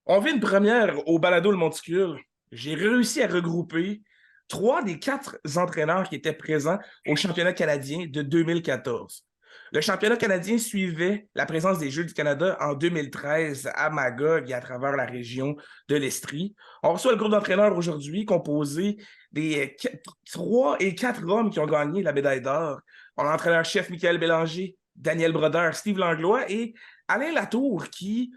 On vit une première au Balado Le Monticule. J'ai réussi à regrouper trois des quatre entraîneurs qui étaient présents au championnat canadien de 2014. Le championnat canadien suivait la présence des Jeux du Canada en 2013 à Magog et à travers la région de l'Estrie. On reçoit le groupe d'entraîneurs aujourd'hui composé des trois et quatre hommes qui ont gagné la médaille d'or. On a l'entraîneur-chef Michael Bélanger, Daniel Brodeur, Steve Langlois et Alain Latour qui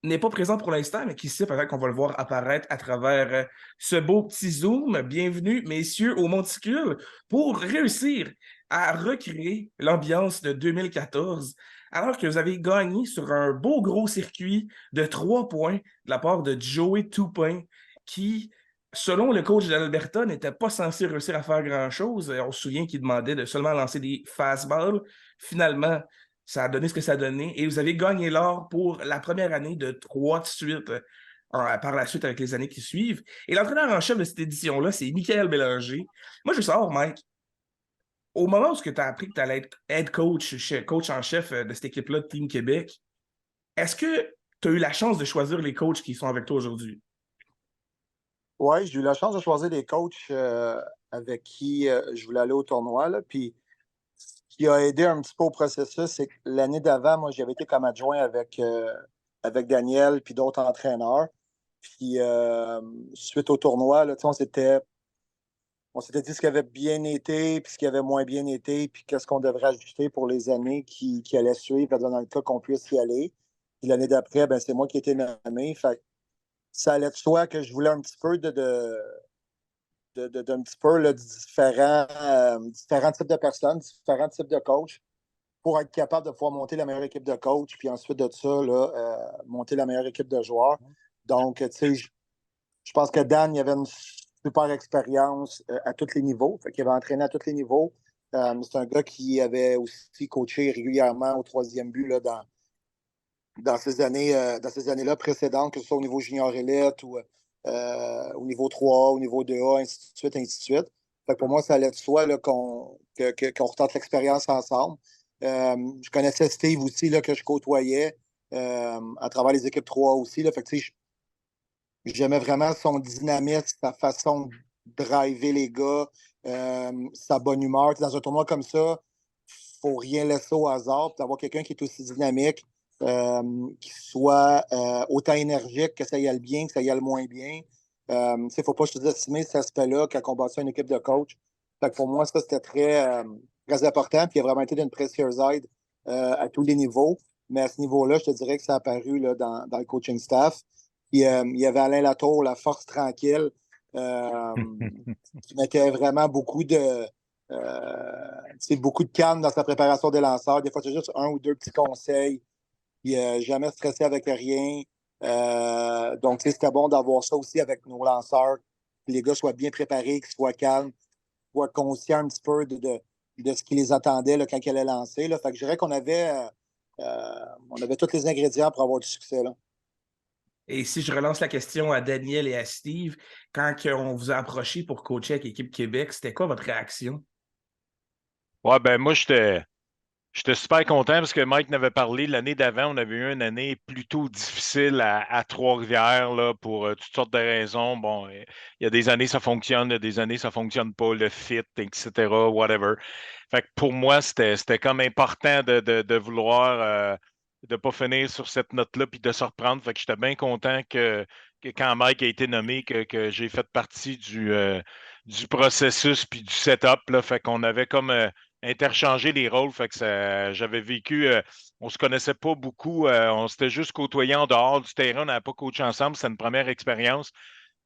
n'est pas présent pour l'instant, mais qui sait, peut-être qu'on va le voir apparaître à travers ce beau petit zoom. Bienvenue, messieurs, au Monticule pour réussir à recréer l'ambiance de 2014, alors que vous avez gagné sur un beau gros circuit de 3 points de la part de Joey Toupin, qui, selon le coach d'Alberta, n'était pas censé réussir à faire grand-chose. On se souvient qu'il demandait de seulement lancer des fastballs. Finalement, ça a donné ce que ça a donné. Et vous avez gagné l'or pour la première année de trois de suite, par la suite avec les années qui suivent. Et l'entraîneur en chef de cette édition-là, c'est Michael Bélanger. Moi, je veux savoir, Mike, au moment où tu as appris que tu allais être head coach, coach en chef de cette équipe-là de Team Québec, est-ce que tu as eu la chance de choisir les coachs qui sont avec toi aujourd'hui? Oui, j'ai eu la chance de choisir des coachs avec qui je voulais aller au tournoi. Là. Puis, ce qui a aidé un petit peu au processus, c'est que l'année d'avant, moi, j'avais été comme adjoint avec Daniel puis d'autres entraîneurs. Puis, suite au tournoi, là, on s'était dit ce qui avait bien été, puis ce qui avait moins bien été, puis qu'est-ce qu'on devrait ajuster pour les années qui allaient suivre, dans le cas qu'on puisse y aller. Puis l'année d'après, ben, c'est moi qui ai été nommé. Fait que ça allait de soi que je voulais un petit peu d'un petit peu là, différents types de personnes, différents types de coachs pour être capable de pouvoir monter la meilleure équipe de coach, puis ensuite de ça, là, monter la meilleure équipe de joueurs. Donc, tu sais, je pense que Dan, il avait une super expérience à tous les niveaux. Fait qu'il avait entraîné à tous les niveaux. C'est un gars qui avait aussi coaché régulièrement au troisième but là, dans ces années-là précédentes, que ce soit au niveau junior élite ou au niveau 3A, au niveau 2A, ainsi de suite, ainsi de suite. Fait que pour moi, ça allait de soi là, qu'on retente l'expérience ensemble. Je connaissais Steve aussi, là, que je côtoyais à travers les équipes 3A aussi. Là. Fait que, j'aimais vraiment son dynamisme, sa façon de driver les gars, sa bonne humeur. Dans un tournoi comme ça, il ne faut rien laisser au hasard. D'avoir quelqu'un qui est aussi dynamique, qui soit autant énergique, que ça y aille bien, que ça y aille moins bien. Il ne faut pas sous-estimer cet aspect-là quand on bâtit une équipe de coach. Fait que pour moi, ça, c'était très important. Puis il a vraiment été d'une précieuse aide à tous les niveaux. Mais à ce niveau-là, je te dirais que ça a apparu là, dans le coaching staff. Puis il y avait Alain Latour, la force tranquille, euh, qui mettait vraiment beaucoup de calme dans sa préparation des lanceurs. Des fois, c'est juste un ou deux petits conseils. Puis jamais stressé avec rien. Donc, c'était bon d'avoir ça aussi avec nos lanceurs. Que les gars soient bien préparés, qu'ils soient calmes, soient conscients un petit peu de ce qui les attendait là, quand ils allaient lancer. Là. Fait que je dirais qu'on avait tous les ingrédients pour avoir du succès. Là. Et si je relance la question à Daniel et à Steve, quand on vous a approché pour coacher avec l'équipe Québec, c'était quoi votre réaction? Ouais, ben moi, j'étais super content parce que Mike n'avait parlé l'année d'avant. On avait eu une année plutôt difficile à Trois-Rivières là, pour toutes sortes de raisons. Bon, il y a des années ça fonctionne, il y a des années ça fonctionne pas, le fit, etc., whatever. Fait que pour moi, c'était comme important de vouloir de pas finir sur cette note-là puis de se reprendre. Fait que j'étais bien content que quand Mike a été nommé, que j'ai fait partie du processus puis du setup. Là, fait qu'on avait comme interchangé les rôles. Fait que j'avais vécu, on se connaissait pas beaucoup, on s'était juste côtoyé en dehors du terrain, on n'avait pas coaché ensemble, c'est une première expérience.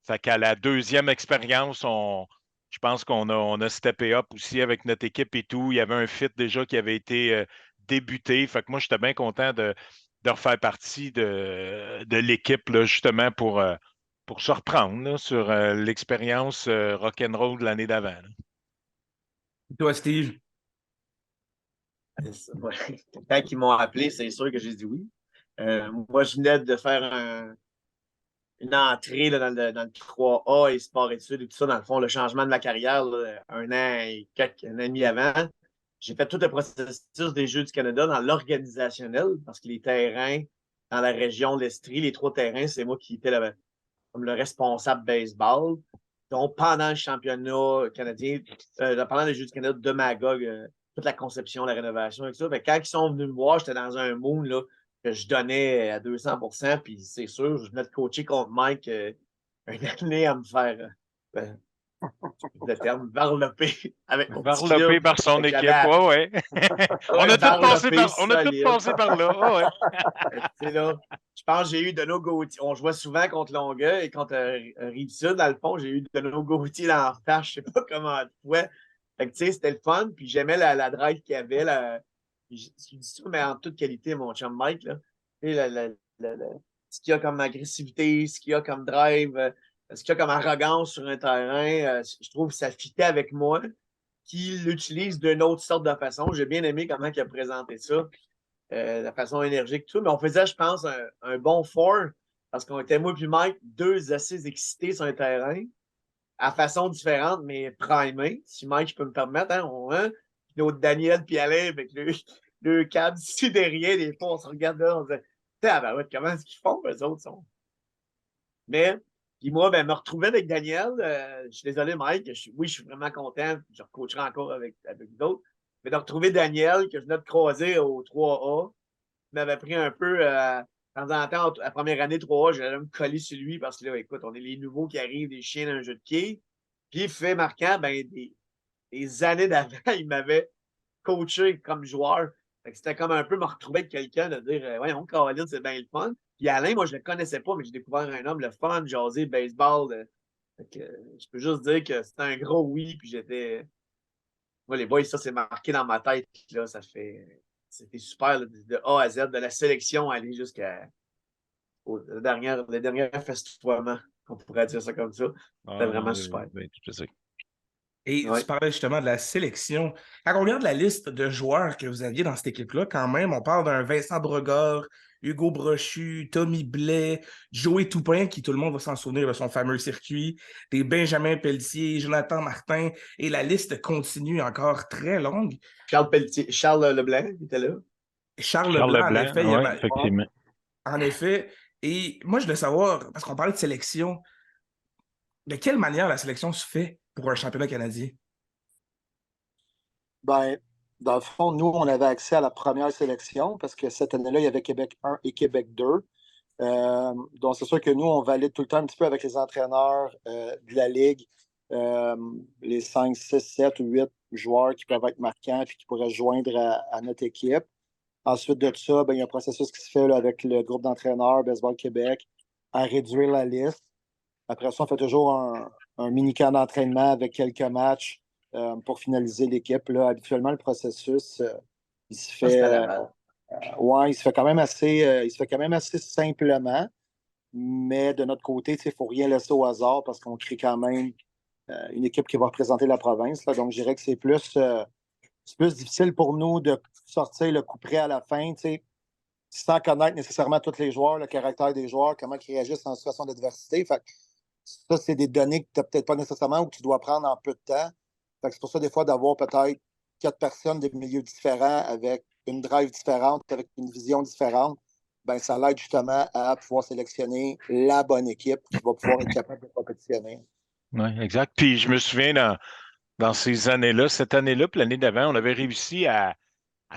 Fait qu'à la deuxième expérience, je pense qu'on a steppé up aussi avec notre équipe et tout. Il y avait un fit déjà qui avait été débuté. Fait que moi, j'étais bien content de refaire partie de l'équipe, là, justement, pour se reprendre là, sur l'expérience rock'n'roll de l'année d'avant. Là. Toi, Steve? Ouais. Quand ils m'ont appelé, c'est sûr que j'ai dit oui. Moi, je venais de faire une entrée là, dans le 3A et sport-études et tout ça. Dans le fond, le changement de ma carrière, là, un an et un an et demi avant. J'ai fait tout le processus des Jeux du Canada dans l'organisationnel parce que les terrains dans la région de l'Estrie. Les 3 terrains, c'est moi qui étais comme le responsable baseball. Donc, pendant le championnat canadien, pendant les Jeux du Canada de Magog, toute la conception, la rénovation et tout ça. Fait, quand ils sont venus me voir, j'étais dans un mood là, que je donnais à 200%. Puis c'est sûr, je venais de coacher contre Mike une année à me faire le terme varloper avec mon petit Varlopé club. par son Fait que équipe, j'avais ouais. On a tous passé varlopé on a tous solide. passé par là, ouais. C'est là. Je pense que j'ai eu Deneau Gauthier. On jouait souvent contre Longueuil et contre Rive-Sud, dans le fond. J'ai eu Deneau Gauthier dans la face. Je ne sais pas comment tu vois. Fait que, tu sais, c'était le fun. Puis j'aimais la drive qu'il y avait. Je dis ça, mais en toute qualité, mon chum Mike. Là. Tu sais, ce qu'il y a comme agressivité, ce qu'il y a comme drive, ce qu'il y a comme arrogance sur un terrain. Je trouve que ça fitait avec moi. Qu'il l'utilise d'une autre sorte de façon. J'ai bien aimé comment il a présenté ça. La façon énergique, tout. Mais on faisait, je pense, un bon four parce qu'on était, moi et Mike, 2 assez excités sur un terrain à façon différente, mais primés. Si Mike, je peux me permettre, hein. Puis notre Daniel puis Alain avec le câble ici derrière, des fois, on se regarde là, on se dit, comment est-ce qu'ils font, eux autres sont. Mais, puis moi, me retrouver avec Daniel, je suis désolé, Mike, oui, je suis vraiment content, je recoacherai encore avec d'autres. Mais de retrouver Daniel, que je venais de croiser au 3A, m'avait pris un peu, de temps en temps, la première année 3A, j'allais me coller sur lui parce que là, écoute, on est les nouveaux qui arrivent, des chiens d'un jeu de quilles. Puis, fait marquant, des années d'avant, il m'avait coaché comme joueur. C'était comme un peu me retrouver avec quelqu'un, de dire, voyons, Caroline, c'est bien le fun. Puis Alain, moi, je ne le connaissais pas, mais j'ai découvert un homme, le fun, jaser, baseball. Je peux juste dire que c'était un gros oui, puis j'étais. Moi, les boys, ça, c'est marqué dans ma tête. Là, c'était super, là, de A à Z, de la sélection aller le dernier festoiement, on pourrait dire ça comme ça. C'était vraiment super. Tout ça. Et Ouais. tu parlais justement de la sélection. Quand on regarde la liste de joueurs que vous aviez dans cette équipe-là, quand même, on parle d'un Vincent Bregard, Hugo Brochu, Tommy Blais, Joey Toupin, qui tout le monde va s'en souvenir de son fameux circuit, des Benjamin Pelletier, Jonathan Martin, et la liste continue encore très longue. Charles Leblanc, il était là. Charles Charles Leblanc, en Leblanc, effet, oui, effectivement. En effet. Et moi, je voulais savoir, parce qu'on parlait de sélection, de quelle manière la sélection se fait pour un championnat canadien? Ben, dans le fond, nous, on avait accès à la première sélection parce que cette année-là, il y avait Québec 1 et Québec 2. Donc, c'est sûr que nous, on valide tout le temps un petit peu avec les entraîneurs de la Ligue, les 5, 6, 7 ou 8 joueurs qui peuvent être marquants et qui pourraient se joindre à notre équipe. Ensuite de ça, ben, il y a un processus qui se fait là, avec le groupe d'entraîneurs Baseball Québec à réduire la liste. Après ça, on fait toujours un mini-camp d'entraînement avec quelques matchs pour finaliser l'équipe. Là, habituellement, le processus, il se fait, il se fait quand même assez simplement. Mais de notre côté, il ne faut rien laisser au hasard parce qu'on crée quand même une équipe qui va représenter la province. Là. Donc, je dirais que c'est plus difficile pour nous de sortir le coup près à la fin, sans connaître nécessairement tous les joueurs, le caractère des joueurs, comment ils réagissent en situation d'adversité. Fait que ça, c'est des données que tu n'as peut-être pas nécessairement ou que tu dois prendre en peu de temps. Fait que c'est pour ça, des fois, d'avoir peut-être 4 personnes de milieux différents avec une drive différente, avec une vision différente, ben, ça l'aide justement à pouvoir sélectionner la bonne équipe qui va pouvoir être capable de compétitionner. Oui, exact. Puis je me souviens dans ces années-là, cette année-là, puis l'année d'avant, on avait réussi à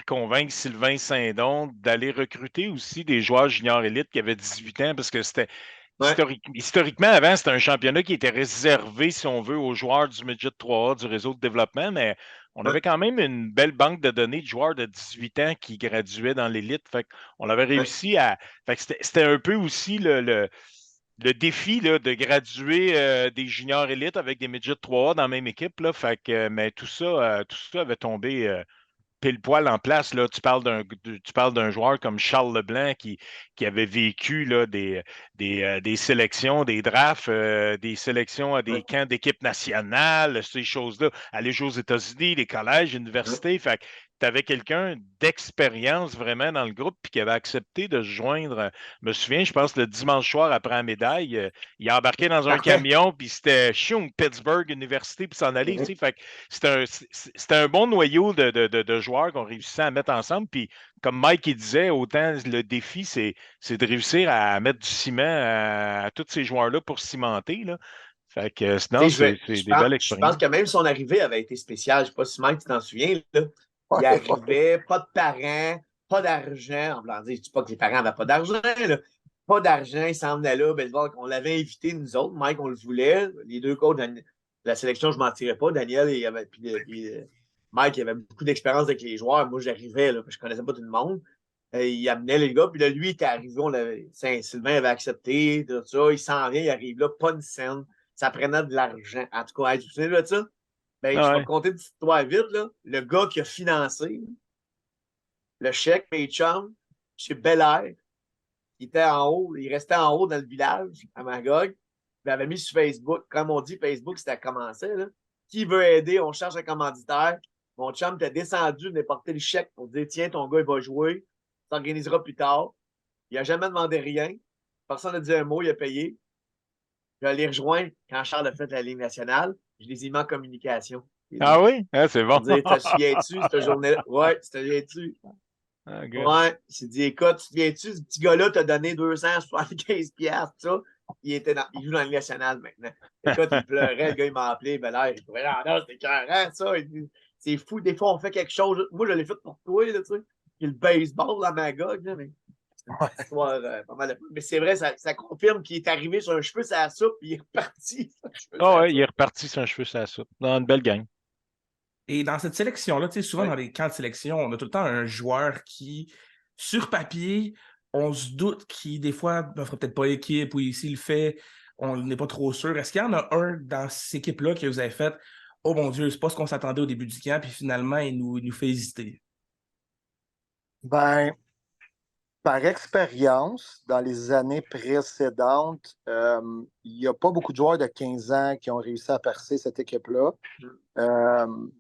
convaincre Sylvain Saint-Don d'aller recruter aussi des joueurs juniors élites qui avaient 18 ans, parce que c'était historiquement, avant, c'était un championnat qui était réservé, si on veut, aux joueurs du Midget 3A, du réseau de développement, mais on avait quand même une belle banque de données de joueurs de 18 ans qui graduaient dans l'élite. Fait qu'on avait réussi à. Fait que c'était un peu aussi le défi là, de graduer des juniors élites avec des midgets 3A dans la même équipe. Là, fait que, mais tout ça avait tombé pile poil en place. Là. Tu parles d'un joueur comme Charles Leblanc qui avait vécu là, des sélections, des drafts, des sélections à des camps d'équipe nationale, ces choses-là, aller jouer aux États-Unis, les collèges, universités. Fait tu avais quelqu'un d'expérience vraiment dans le groupe, puis qui avait accepté de se joindre. Je me souviens, je pense, le dimanche soir après la médaille, il a embarqué dans un Parfait. camion, puis c'était Pittsburgh Université, puis s'en aller. Tu sais, fait que c'était un bon noyau de joueurs qu'on réussissait à mettre ensemble. Puis, comme Mike il disait, autant le défi, c'est de réussir à mettre du ciment à tous ces joueurs-là pour cimenter. Là. Fait que sinon, c'est des belles Je expériences. pense que même son arrivée avait été spéciale. Je ne sais pas si Mike, tu t'en souviens. Là. Il Ouais, arrivait, pas de parents, pas d'argent. En blanc, je ne dis pas que les parents n'avaient pas d'argent. Là. Pas d'argent, il s'en venait là. On l'avait invité, nous autres. Mike, on le voulait. Les deux coachs de la sélection, je ne m'en tirais pas. Daniel et puis Mike, il avait beaucoup d'expérience avec les joueurs. Moi, j'arrivais, là, je ne connaissais pas tout le monde. Il amenait les gars, puis là, lui, il était arrivé. Saint-Sylvain avait accepté, tout ça. Il s'en vient, il arrive là, pas une scène. Ça prenait de l'argent. En tout cas, tu te souviens de ça? Ben, je vais te conter une petite histoire vite. Là. Le gars qui a financé le chèque, mes chums, chez Bel Air, il était en haut, il restait en haut dans le village, à Magog. Il avait mis sur Facebook. Comme on dit, Facebook, c'était commencé. Là. Qui veut aider? On cherche un commanditaire. Mon chum était descendu, il venait porter le chèque pour dire tiens, ton gars, il va jouer. Ça s'organisera plus tard. Il n'a jamais demandé rien. Personne n'a dit un mot, il a payé. Je vais les rejoindre quand Charles a fait la Ligue nationale. Je les ai mis en communication. Ah oui? Ah, c'est bon. Pour dire, te souviens-tu, cette journée-là? Ouais, te souviens-tu? Ah, Ouais, il s'est dit, écoute, te souviens-tu, ce petit gars-là t'a donné 275 piastres, ça? Il joue dans la Ligue nationale maintenant. Écoute, il pleurait, le gars, il m'a appelé, ben là, il trouvait, ah non, c'était écœurant, ça. C'est fou, des fois, on fait quelque chose. Moi, je l'ai fait pour toi, là, tu sais. Puis le baseball, la Magog, là, mais c'est une histoire pas mal. Mais c'est vrai, ça confirme qu'il est arrivé sur un cheveu, ça la soupe, puis il est reparti. Ah ouais, il est reparti sur un cheveu, ça soupe. Dans une belle gang. Et dans cette sélection-là, tu sais, souvent dans les camps de sélection, on a tout le temps un joueur qui, sur papier, on se doute qu'il, des fois, ne fera peut-être pas équipe ou s'il le fait, on n'est pas trop sûr. Est-ce qu'il y en a un dans cette équipe-là que vous avez fait, oh mon Dieu, c'est pas ce qu'on s'attendait au début du camp, puis finalement, il nous fait hésiter? Ben, par expérience, dans les années précédentes, il n'y a pas beaucoup de joueurs de 15 ans qui ont réussi à percer cette équipe-là.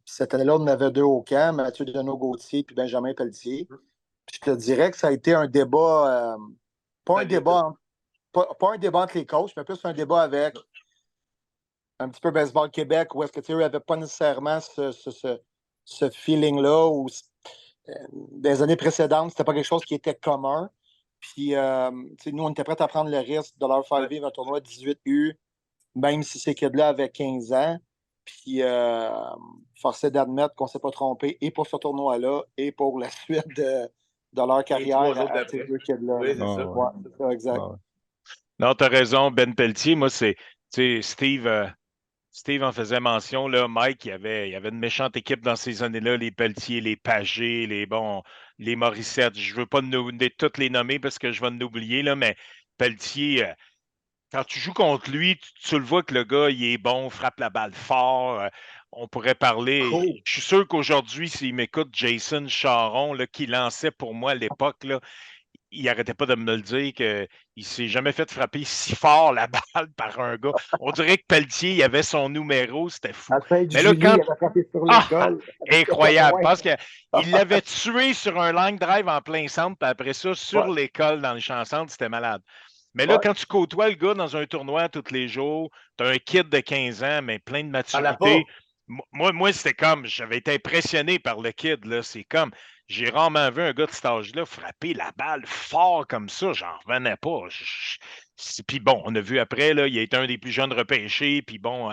Cette année-là, on en avait deux au camp, Mathieu Deneau-Gauthier et Benjamin Pelletier. Puis je te dirais que ça a été un débat, pas un débat, pas un débat entre les coachs, mais plus un débat avec un petit peu Baseball Québec, où est-ce que tu n'avais pas nécessairement ce feeling-là, ou des années précédentes, c'était pas quelque chose qui était commun. Puis, nous, on était prêts à prendre le risque de leur faire vivre un tournoi 18U, même si ces kids-là avaient 15 ans. Puis, forcé d'admettre qu'on ne s'est pas trompé et pour ce tournoi-là et pour la suite de leur carrière à ces deux kids-là. Oui, c'est ça. Ouais, c'est ça, exact. Non, tu as raison, Ben Pelletier. Moi, c'est Steve en faisait mention. Là, Mike, il y avait une méchante équipe dans ces années-là, les Pelletier, les Pagé, les Morissette. Je ne veux pas toutes les nommer parce que je vais en oublier, là, mais Pelletier, quand tu joues contre lui, tu le vois que le gars, il est bon, frappe la balle fort. On pourrait parler. Cool. Je suis sûr qu'aujourd'hui, s'il m'écoute, Jason Charon, là, qui lançait pour moi à l'époque, là, il n'arrêtait pas de me le dire qu'il ne s'est jamais fait frapper si fort la balle par un gars. On dirait que Pelletier, il avait son numéro, c'était fou. Mais là, quand... il avait frappé sur l'école. Incroyable. Je pense qu'il l'avait tué sur un line drive en plein centre, puis après ça, sur l'école dans le champ centre, c'était malade. Mais là, quand tu côtoies le gars dans un tournoi tous les jours, tu as un kid de 15 ans, mais plein de maturité. Moi, c'était comme, j'avais été impressionné par le kid. Là. C'est comme, j'ai rarement vu un gars de cet âge-là frapper la balle fort comme ça. J'en revenais pas. Puis bon, on a vu après, là, il a été un des plus jeunes repêchés. Puis bon,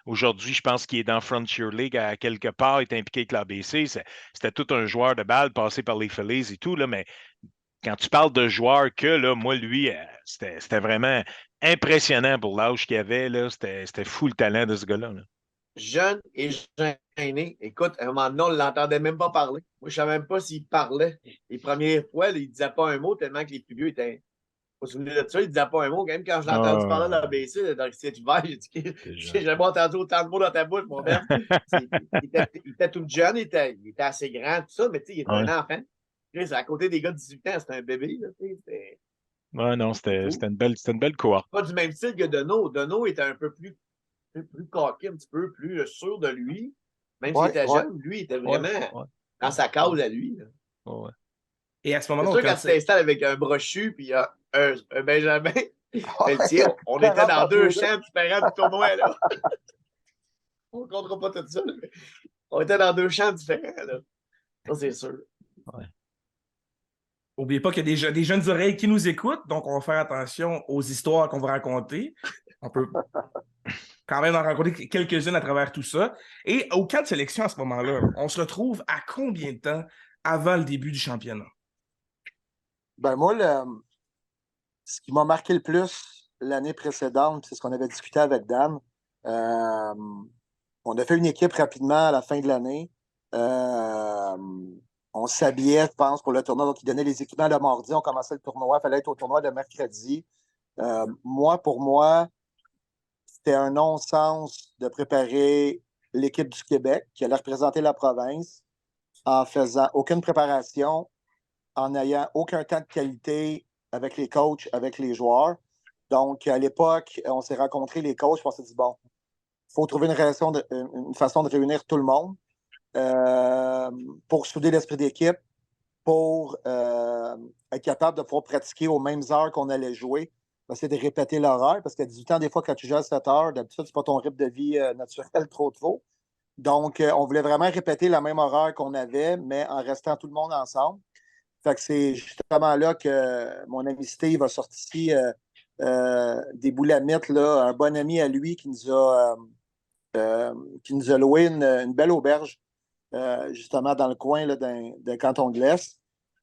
aujourd'hui, je pense qu'il est dans Frontier League à quelque part. Il est impliqué avec l'ABC. C'était tout un joueur de balle passé par les Phillies et tout. Là, mais quand tu parles de joueur que, là, moi, lui, c'était vraiment impressionnant pour l'âge qu'il avait. C'était fou le talent de ce gars-là. Là. Jeune et gêné. Écoute, à un moment donné, on ne l'entendait même pas parler. Moi, je ne savais même pas s'il parlait. Les premières fois, là, il ne disait pas un mot tellement que les plus vieux étaient. Vous vous souvenez de ça? Il ne disait pas un mot. Même quand je l'ai entendu parler de l'ABC, dans le site hiver, j'ai dit que j'ai jamais entendu autant de mots dans ta bouche, mon père. Il était tout jeune, il était assez grand, tout ça, mais tu sais, il était un enfant. À côté des gars de 18 ans, c'était un bébé. Là, ouais, non, c'était une belle cohorte. Pas du même style que Deneau. Deneau était un peu plus coquille, un petit peu plus sûr de lui. Même s'il était jeune, lui, il était vraiment. Dans sa cause à lui. Ouais. Et à ce C'est moment-là, sûr, quand tu t'installes avec un brochu puis un Benjamin, Pelletier, on était dans 2 champs différents du tournoi. Là. On ne comptera pas tout ça. Mais on était dans 2 champs différents. Là. Ça, c'est sûr. Ouais. N'oubliez pas qu'il y a des jeunes oreilles qui nous écoutent, donc on va faire attention aux histoires qu'on va raconter. On peut quand même en raconter quelques-unes à travers tout ça. Et au camp de sélection à ce moment-là, on se retrouve à combien de temps avant le début du championnat? Ben moi, ce qui m'a marqué le plus l'année précédente, c'est ce qu'on avait discuté avec Dan. On a fait une équipe rapidement à la fin de l'année. On s'habillait, je pense, pour le tournoi. Donc, ils donnaient les équipements le mardi. On commençait le tournoi. Il fallait être au tournoi le mercredi. Pour moi, c'était un non-sens de préparer l'équipe du Québec qui allait représenter la province en faisant aucune préparation, en n'ayant aucun temps de qualité avec les coachs, avec les joueurs. Donc, à l'époque, on s'est rencontrés, les coachs, on s'est dit, bon, il faut trouver une façon de réunir tout le monde pour souder l'esprit d'équipe, pour être capable de pouvoir pratiquer aux mêmes heures qu'on allait jouer. C'est de répéter l'horaire, parce qu'à 18 ans, des fois, quand tu joues à 7 heures, d'habitude, c'est pas ton rythme de vie naturel trop tôt. Donc, on voulait vraiment répéter la même horaire qu'on avait, mais en restant tout le monde ensemble. Fait que c'est justement là que mon ami Steve a sorti des boulamites, là, un bon ami à lui qui nous a loué une belle auberge, justement dans le coin là, d'un canton de l'Est.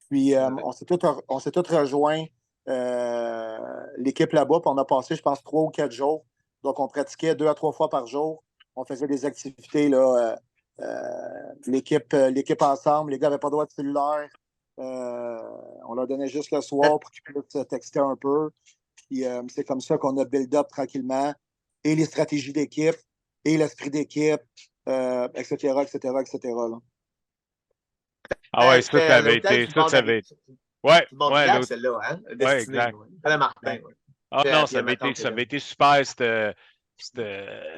Puis on s'est tous rejoints l'équipe là-bas, puis on a passé, je pense, 3 ou 4 jours. Donc, on pratiquait 2 à 3 fois par jour. On faisait des activités, là, l'équipe ensemble. Les gars n'avaient pas le droit de cellulaire. On leur donnait juste le soir pour qu'ils puissent texter un peu. Puis c'est comme ça qu'on a build-up tranquillement et les stratégies d'équipe et l'esprit d'équipe, etc., etc., etc. Là. Ah ouais, ça avait été. Ça avait été. Ouais, ouais, l'autre. Celle-là, hein? Ouais, exact. Ouais. Martin. Ouais. Ah non, ça avait été super.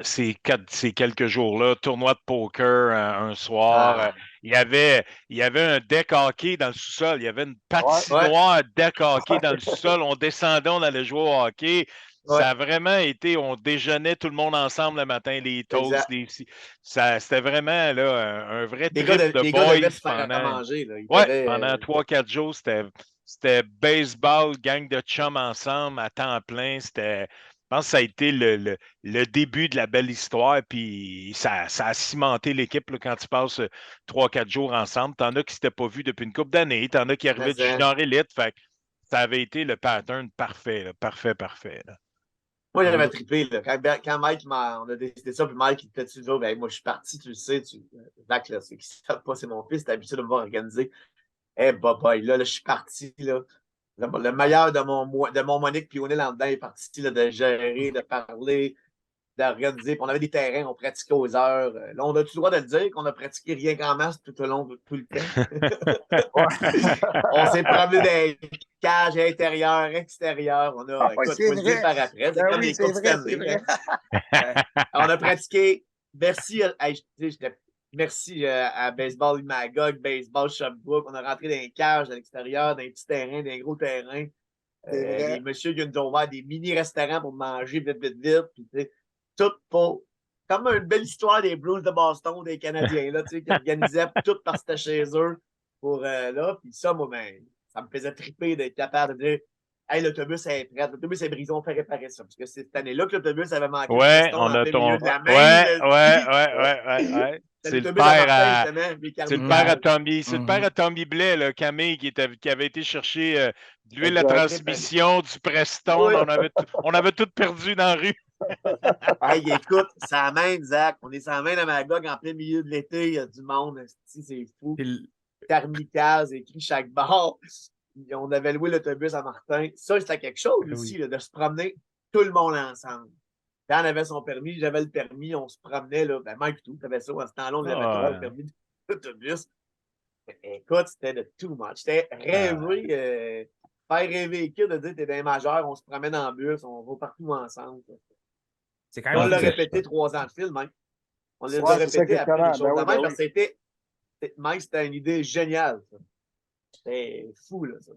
Ces quelques jours-là, tournoi de poker un soir. Il y avait un deck hockey dans le sous-sol. Il y avait une patinoire deck hockey dans le sous-sol. On descendait, on allait jouer au hockey. Ça a vraiment été, on déjeunait tout le monde ensemble le matin, les toasts, c'était vraiment là, un vrai trip de boys pendant 3-4 jours. C'était baseball, gang de chums ensemble à temps plein. Je pense que ça a été le début de la belle histoire. Puis ça a cimenté l'équipe là, quand tu passes 3-4 jours ensemble. T'en as qui ne s'étaient pas vus depuis une couple d'années. T'en as qui arrivaient du junior élite. Fait que ça avait été le pattern parfait. Là, parfait. Là. Moi, j'avais trippé. Là. Quand Mike on a décidé ça, puis Mike, il était toujours, ben, moi, je suis parti, tu le sais. Zach, là, c'est qui ne savent pas, c'est mon fils, t'as habitué de me voir organiser. Eh, boy, là, je suis parti, là. Le meilleur de mon Monique Pionnet là-dedans est parti là, de gérer, de parler, d'organiser. Puis on avait des terrains, on pratiquait aux heures. Là, on a-tu le droit de le dire qu'on a pratiqué rien qu'en masse tout au long de tout le temps? On s'est promené des cages intérieures, extérieures. On a, écoute, faut le dire par après. C'est comme les coupes Stanley. On a pratiqué. Merci, merci à Baseball Magog, Baseball Sherbrooke. On a rentré dans les cages à l'extérieur, dans les petits terrains, dans les gros terrains. Les messieurs qui ont ouvert des mini-restaurants pour manger vite. Puis, tout pour. Comme une belle histoire des Blues de Boston, des Canadiens, là, qui organisaient tout parce que c'était chez eux. Pour là. Puis ça, moi, ben, ça me faisait triper d'être capable de dire hey, l'autobus est prêt, l'autobus est brisé, on fait réparer ça. Parce que c'est cette année-là que l'autobus avait manqué de piston on a milieu de la main. Ouais. C'est le père à Tommy. C'est le père à Tommy Blais, là, Camille, qui avait été chercher de l'huile à transmission, du Preston. On avait tout perdu dans la rue. Hey, écoute, ça amène, Zach. On est sans main à Magog en plein milieu de l'été. Il y a du monde. C'est fou. Thermicase, écrit chaque bar. On avait loué l'autobus à Martin. Ça, c'était quelque chose aussi, là, de se promener tout le monde ensemble. Dan avait son permis, j'avais le permis, on se promenait, là. Ben, Mike, tout, t'avais ça. À ce temps-là, on avait trois le permis d'autobus. Écoute, c'était de too much. C'était rêver, faire rêver les kids de dire t'es dans les majeurs, on se promène en bus, on va partout ensemble. On l'a répété 3 ans de film, hein. On l'a répété après les choses. Parce que c'était Mike, c'était une idée géniale. C'était fou, là, ça.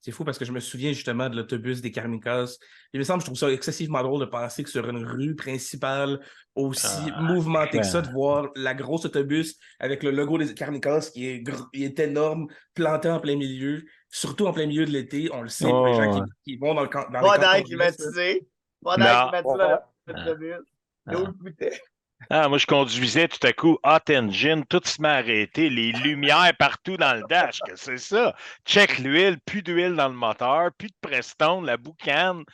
C'est fou parce que je me souviens justement de l'autobus des Kamikazes. Il me semble que je trouve ça excessivement drôle de penser que sur une rue principale aussi mouvementée que ça, de voir la grosse autobus avec le logo des Kamikazes il est énorme, planté en plein milieu, surtout en plein milieu de l'été. On le sait pour les gens qui vont dans les pas cantons d'air climatisé. Pas d'air climatisé dans l'autobus. Nous le goûtait. Ah, moi, je conduisais tout à coup, hot engine, tout se met à arrêter, les lumières partout dans le dash, que c'est ça. Check l'huile, plus d'huile dans le moteur, plus de Prestone, la boucane.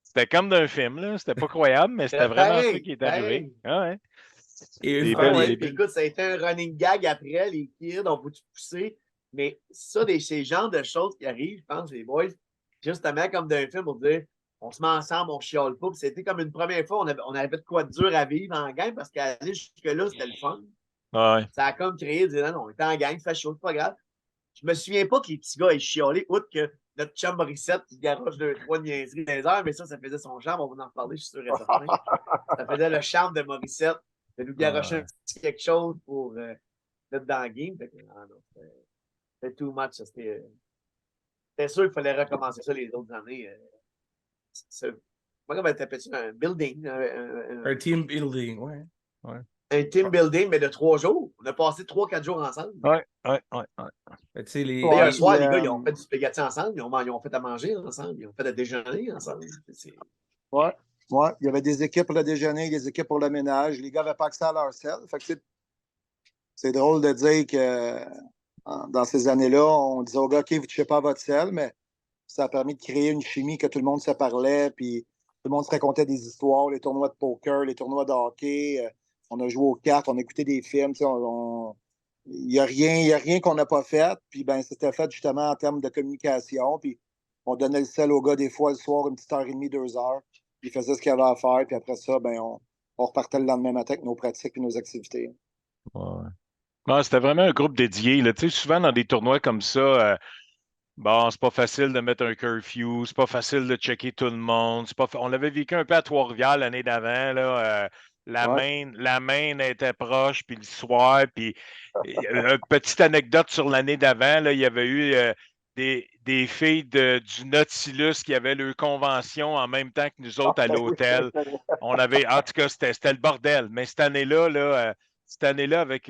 C'était comme d'un film, là. C'était pas croyable, mais c'était vraiment ça qui est arrivé. Ah ouais. Et écoute, ça a été un running gag après, les kids, on peut pousser. Mais ça, ces genres de choses qui arrivent, je pense, les boys, justement comme d'un film, on dit on se met ensemble, on chiale pas. Puis c'était comme une première fois, on avait de quoi de dur à vivre en gang parce qu'aller jusque-là, c'était le fun. Ouais. Ça a comme créé, dire non, on était en gang, fait chaud, c'est pas grave. Je me souviens pas que les petits gars aient chialé, outre que notre chum Morissette qui garoche 2-3 niaiseries dans les heures, mais ça faisait son charme, on va en reparler, je suis sûr et certain. Ça faisait le charme de Morissette de nous garocher quelque chose pour être dans le game. C'était too much. C'était sûr qu'il fallait recommencer ça les autres années. Comment t'appelles ça? Un building. un team building, ouais. Un team building, mais de 3 jours. On a passé 3-4 jours ensemble. Ouais. Un soir, les gars, ils ont fait du spaghetti ensemble, ils ont fait à manger ensemble, ils ont fait à déjeuner ensemble. Ouais. Il y avait des équipes pour le déjeuner, des équipes pour le ménage. Les gars n'avaient pas accès à leur selle. Fait que c'est drôle de dire que dans ces années-là, on disait aux gars, OK, vous ne touchez pas à votre selle, mais ça a permis de créer une chimie que tout le monde se parlait, puis tout le monde se racontait des histoires, les tournois de poker, les tournois de hockey. On a joué aux cartes, on a écouté des films. Il n'y a rien qu'on n'a pas fait. Puis ben, c'était fait justement en termes de communication. Puis on donnait le sel aux gars des fois le soir, une petite heure et demie, 2 heures. Puis ils faisaient ce qu'il y avait à faire. Puis après ça, ben, on repartait le lendemain matin avec nos pratiques et nos activités. Ouais. Non, c'était vraiment un groupe dédié. Là. Tu sais, souvent dans des tournois comme ça, bon, c'est pas facile de mettre un curfew, c'est pas facile de checker tout le monde. On l'avait vécu un peu à Trois-Rivières l'année d'avant. Là, la main était proche, puis le soir. Puis, une petite anecdote sur l'année d'avant, là, il y avait eu des filles du Nautilus qui avaient leur convention en même temps que nous autres à l'hôtel. En tout cas, c'était le bordel. Mais cette année-là, avec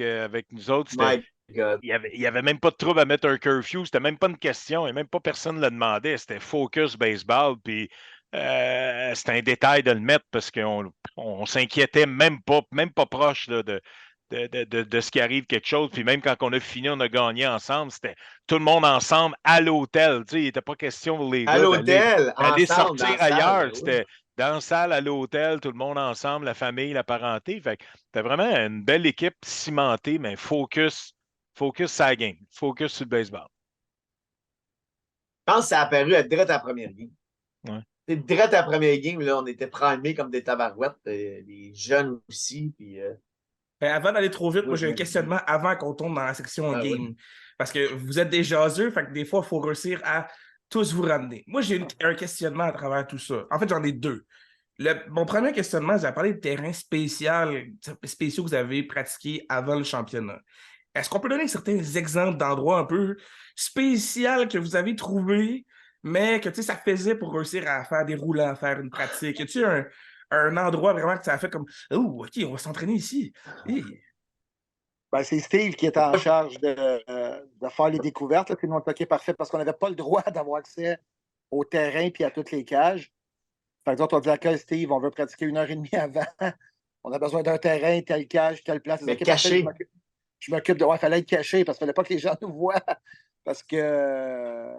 nous autres, c'était. Il n'y avait même pas de trouble à mettre un curfew. C'était même pas une question et même pas personne ne le demandait. C'était focus baseball. Puis c'était un détail de le mettre parce qu'on s'inquiétait même pas proche là, de ce qui arrive quelque chose. Puis même quand on a fini, on a gagné ensemble. C'était tout le monde ensemble à l'hôtel. Tu sais, il n'était pas question pour les gars d'aller sortir ailleurs. C'était dans la salle, à l'hôtel, tout le monde ensemble, la famille, la parenté. Fait que c'était vraiment une belle équipe cimentée, mais focus sur la game. Focus sur le baseball. Je pense que ça a apparu à direct à la première game. Ouais. Direct à la première game, là, on était primés comme des tabarouettes, les jeunes aussi. Puis, avant d'aller trop vite, moi j'ai un questionnement avant qu'on tombe dans la section game. Oui. Parce que vous êtes des jaseux, fait que des fois, il faut réussir à tous vous ramener. Moi, j'ai un questionnement à travers tout ça. En fait, j'en ai deux. Mon premier questionnement, j'ai parlé de terrains spéciaux que vous avez pratiqués avant le championnat. Est-ce qu'on peut donner certains exemples d'endroits un peu spéciaux que vous avez trouvés, mais que ça faisait pour réussir à faire des roulants, à faire une pratique? Y a-t-il un endroit vraiment que ça a fait comme « Oh, OK, on va s'entraîner ici. Hey. » Ben, c'est Steve qui est en charge de faire les découvertes. C'est notre hockey parfait parce qu'on n'avait pas le droit d'avoir accès au terrain et à toutes les cages. Par exemple, on dit à OK, Steve, on veut pratiquer 1h30 avant. On a besoin d'un terrain, telle cage, telle place. Mais caché. Je m'occupe de. Ouais, il fallait être caché parce qu'il ne fallait pas que les gens nous voient. Parce que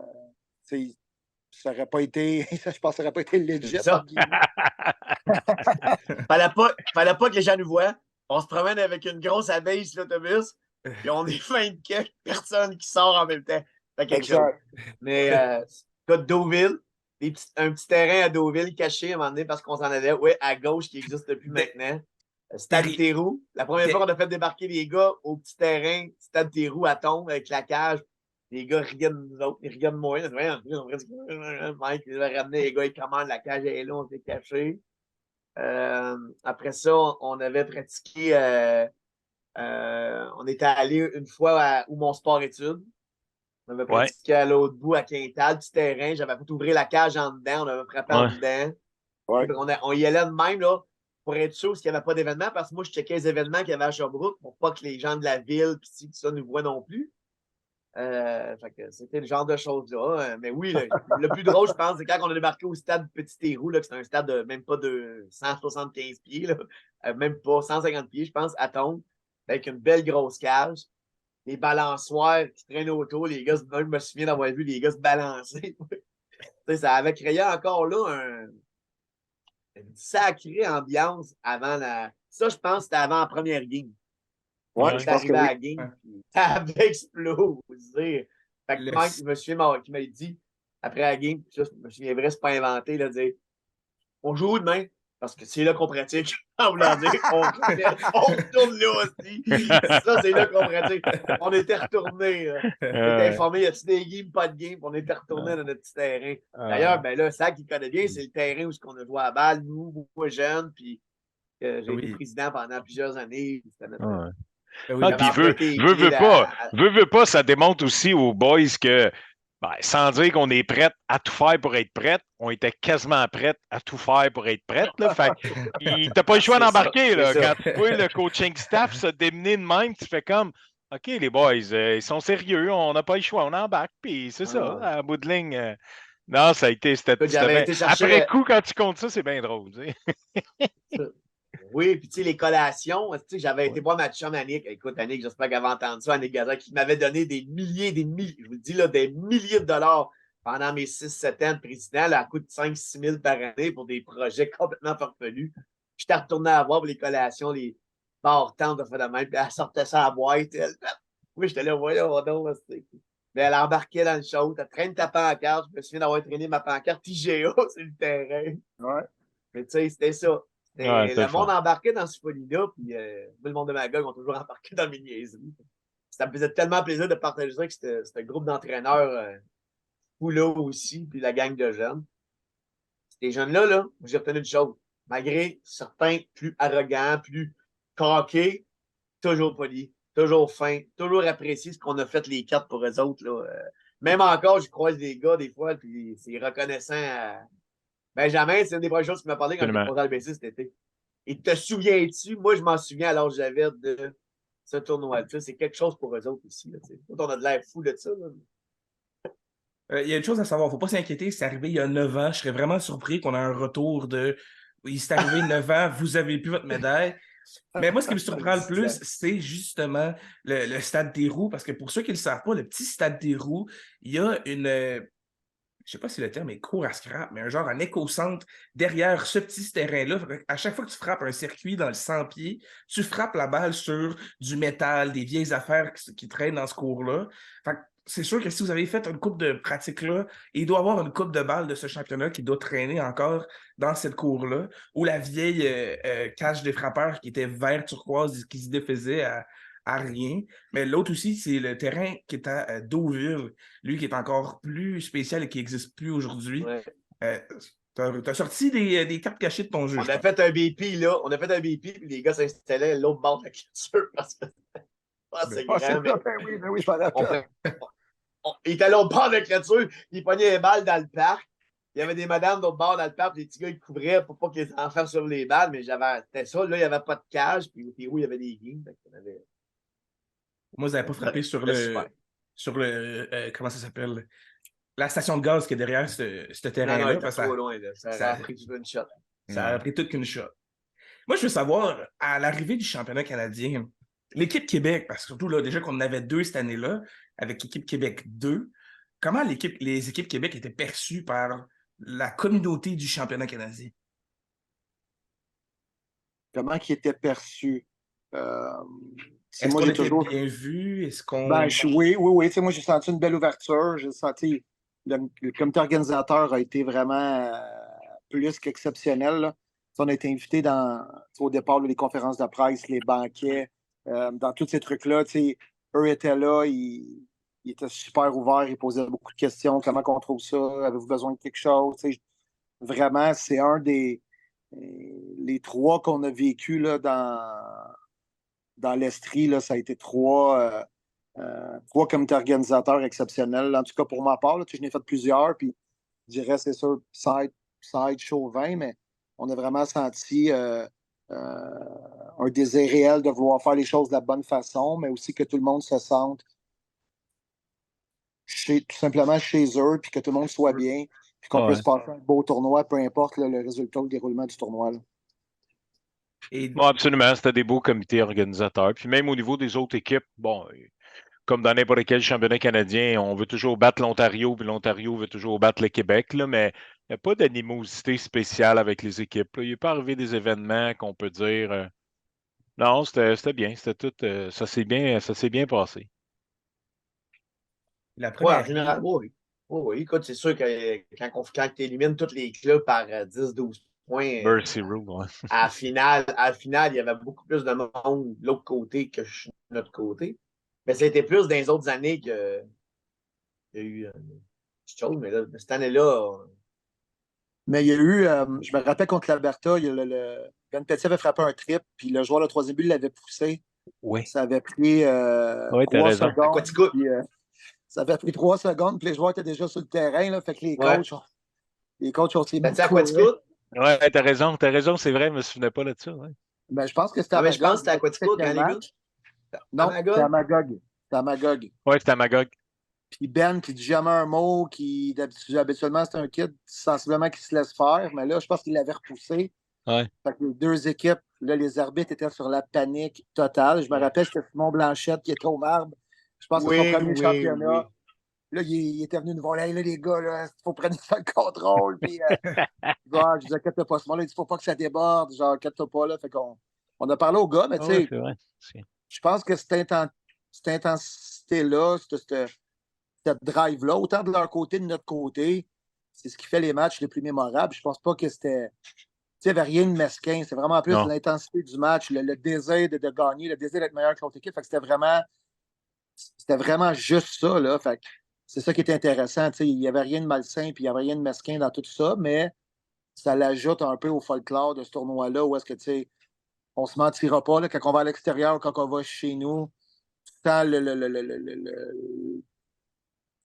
ça n'aurait pas été. Je pense que ça n'aurait pas été legit. Fallait pas que les gens nous voient. On se promène avec une grosse abeille sur l'autobus. Puis on est 20 quelques personnes qui sortent en même temps. C'est quelque chose. Mais Deauville, un petit terrain à Deauville caché à un moment donné parce qu'on s'en allait. Oui, à gauche qui n'existe plus maintenant. Stade Théroux. La première fois qu'on a fait débarquer les gars au petit terrain, Stade Théroux à Tombe avec la cage, les gars riaient de nous autres, ils riaient de moi. Mike, il a ramené les gars, ils commandent, la cage est là, on s'est caché. Après ça, on avait pratiqué On était allé une fois à Mon Sport-Études. On avait pratiqué à l'autre bout, à Quintal, petit terrain. J'avais fait ouvrir la cage en dedans. On avait frappé en dedans. Ouais. On y allait de même, là, pour être sûr qu'il n'y avait pas d'événement, parce que moi, je checkais les événements qu'il y avait à Sherbrooke pour pas que les gens de la ville, pis tout ça, nous voient non plus. Fait que c'était le genre de choses-là. Mais oui, le plus drôle, je pense, c'est quand on a débarqué au stade Petit-Héroux, que c'est un stade de même pas de 175 pieds, là, même pas 150 pieds, je pense, à Tombe, avec une belle grosse cage. Les balançoires qui traînent autour, les gars, je me souviens d'avoir vu les gars se balancer. Ça avait créé encore là une sacrée ambiance avant la. Ça, je pense que c'était avant la première game. Ouais, je pense que arrivé à oui. la game, ça avait explosé. Fait que Mike, je me souviens qui m'a dit, après la game, ça, je me souviens vrai, c'est pas inventé, là, dire on joue demain, parce que c'est là qu'on pratique. En voulant dire, on retourne là aussi. Ça, c'est là qu'on pratique. On était retournés. On était informés, y a-t-il des games, pas de game, on était retournés dans notre petit terrain. D'ailleurs, ben là, ça qui connaît bien, c'est le terrain où on a joué à balle, nous, moi, jeunes, puis j'ai été président pendant plusieurs années. C'était notre. Puis veut pas, ça démontre aussi aux boys que, sans dire qu'on est prêt à tout faire pour être prêt, on était quasiment prêt à tout faire pour être prêt. Fait t'as pas le choix d'embarquer. Quand tu vois le coaching staff se démener de même, tu fais comme OK, les boys, ils sont sérieux, on n'a pas le choix, on embarque, puis c'est ça, à bout de ligne. Non, c'était après coup, quand tu comptes ça, c'est bien drôle. Oui, puis tu sais, les collations, tu sais, j'avais été voir ma chum Annick. Écoute, Annick, j'espère qu'elle va entendre ça, Annick Gaza, qui m'avait donné des milliers, je vous le dis, là, des milliers de dollars pendant mes 6-7 ans de président, là, à coût de 5-6 000 par année pour des projets complètement farfelus. J'étais retourné à voir pour les collations, les bars-tentes de fait de même, puis elle sortait ça à boîte. Oui, j'étais là, voyons, donc, mais elle embarquait dans le show, elle traîne ta pancarte. Je me souviens d'avoir traîné ma pancarte IGA sur le terrain. Ouais. Mais tu sais, c'était ça. Le monde embarquait dans ce folie-là, puis le monde de ma gueule ont toujours embarqué dans mes niaiseries. Ça me faisait tellement plaisir de partager ça avec ce groupe d'entraîneurs fou-là aussi, puis la gang de jeunes. Ces jeunes-là, j'ai retenu une chose. Malgré certains plus arrogants, plus coqués, toujours polis, toujours fins, toujours appréciés ce qu'on a fait les quatre pour eux autres. Là. Même encore, je croise des gars des fois, puis c'est reconnaissant à Benjamin, c'est une des premières choses qu'il m'a parlé quand j'étais posé à l'ABC cet été. Et te souviens-tu? Moi, je m'en souviens alors que j'avais de ce tournoi-là. C'est quelque chose pour eux autres aussi. Là, on a de l'air fou de ça. Il y a une chose à savoir, il ne faut pas s'inquiéter, c'est arrivé il y a 9 ans. Je serais vraiment surpris qu'on ait un retour de il s'est arrivé 9 ans, vous avez plus votre médaille. Mais moi, ce qui me surprend le plus, c'est justement le Stade des Roues, parce que pour ceux qui ne le savent pas, le petit Stade des Roues, il y a une, je ne sais pas si le terme est court à scrap, mais un éco-centre derrière ce petit terrain-là. À chaque fois que tu frappes un circuit dans le 100 pieds, tu frappes la balle sur du métal, des vieilles affaires qui traînent dans ce cours-là. C'est sûr que si vous avez fait une coupe de pratique là, il doit y avoir une coupe de balle de ce championnat qui doit traîner encore dans cette cour-là, ou la vieille cage des frappeurs qui était vert turquoise qui se défaisait à rien. Mais l'autre aussi, c'est le terrain qui est à Deauville, lui qui est encore plus spécial et qui n'existe plus aujourd'hui. Ouais. T'as sorti des cartes cachées de ton jeu. On a fait un BP, là. On a fait un BP, puis les gars s'installaient à l'autre bord de la clôture parce que c'est grand. Oui, je m'en rappelle. Il était à l'autre bord de la clôture, il pognait les balles dans le parc. Il y avait des madames d'autre bord dans le parc, puis les petits gars, ils couvraient pour pas que les enfants sur les balles, mais c'était ça. Là, il n'y avait pas de cage, puis où il y avait des games. Moi, vous n'avez pas frappé sur le comment ça s'appelle? La station de gaz qui est derrière ce terrain-là. Non, trop loin. Là. Ça a pris toute une shot. Ça a pris toute une shot. Moi, je veux savoir, à l'arrivée du championnat canadien, l'équipe Québec, parce que surtout là, déjà qu'on en avait 2 cette année-là, avec l'équipe Québec 2, comment les équipes Québec étaient perçues par la communauté du championnat canadien? Comment ils étaient perçus? Est-ce qu'on était bien vu? Est-ce qu'on... Oui. Moi, j'ai senti une belle ouverture. J'ai senti le comité organisateur a été vraiment plus qu'exceptionnel. Là. On a été invités au départ, les conférences de presse, les banquets, dans tous ces trucs-là. Eux étaient là, ils étaient super ouverts, ils posaient beaucoup de questions. Comment on trouve ça? Avez-vous besoin de quelque chose? Vraiment, c'est un des les 3 qu'on a vécu là, dans l'Estrie, là, ça a été trois comités organisateurs exceptionnels. En tout cas, pour ma part, là, je n'ai fait plusieurs, puis je dirais, c'est sûr, side Chauvin, mais on a vraiment senti un désir réel de vouloir faire les choses de la bonne façon, mais aussi que tout le monde se sente tout simplement chez eux, puis que tout le monde soit bien, puis qu'on puisse passer un beau tournoi, peu importe là, le résultat ou le déroulement du tournoi. Là. Bon, absolument, c'était des beaux comités organisateurs. Puis même au niveau des autres équipes, bon, comme dans n'importe quel championnat canadien, on veut toujours battre l'Ontario, puis l'Ontario veut toujours battre le Québec, là, mais il n'y a pas d'animosité spéciale avec les équipes. Là. Il n'est pas arrivé des événements qu'on peut dire. Non, c'était bien. C'était tout. Ça s'est bien passé. La Ouais, en première général, oui. Oui, écoute, c'est sûr que quand tu élimines tous les clubs par 10-12 points, Mercy Rule, ouais. à la finale, il y avait beaucoup plus de monde de l'autre côté que de notre côté. Mais c'était plus dans les autres années qu'il y a eu chose, mais là, cette année-là, Mais il y a eu, je me rappelle contre l'Alberta, Ben Petit avait frappé un trip, puis le joueur de troisième but l'avait poussé. Oui. Ça avait pris Oui, t'as 3 raison. secondes. Puis, ça avait pris 3 secondes, puis les joueurs étaient déjà sur le terrain. Là, fait que les coachs ont aussi mis t'as-tu à Quaticook? Oui, t'as raison, c'est vrai, je me souvenais pas de ça. Ouais. Ben, je pense que c'était Ah, à mais je pense Magog. que c'était à Quaticook, hein, les gars? Non, c'était à Magog. C'était à Magog. Oui, c'était à Magog. Puis Ben qui dit jamais un mot, qui habituellement c'est un kid sensiblement qui se laisse faire, mais là, je pense qu'il l'avait repoussé. Ouais. Fait que les deux équipes, là, les arbitres étaient sur la panique totale. Je me rappelle, c'était Simon Blanchette qui était au marbre. Je pense que c'est son premier championnat. Oui. Là, il était venu nous voir. Là, les gars, il faut prendre ça le contrôle. Puis, je disais, inquiète pas. Simon, là, il dit, faut pas que ça déborde. Genre, inquiète-toi pas. Là. Fait qu'on on a parlé aux gars, mais tu sais, je pense que cette intensité-là, cette drive-là, autant de leur côté que de notre côté, c'est ce qui fait les matchs les plus mémorables. Je pense pas que c'était. Il n'y avait rien de mesquin. C'est vraiment plus l'intensité du match, le désir de gagner, le désir d'être meilleur que l'autre équipe. Fait que c'était vraiment juste ça. Là. Fait que c'est ça qui était intéressant. Il n'y avait rien de malsain puis il n'y avait rien de mesquin dans tout ça, mais ça l'ajoute un peu au folklore de ce tournoi-là où est-ce que on ne se mentira pas là, quand on va à l'extérieur ou quand on va chez nous. Tant je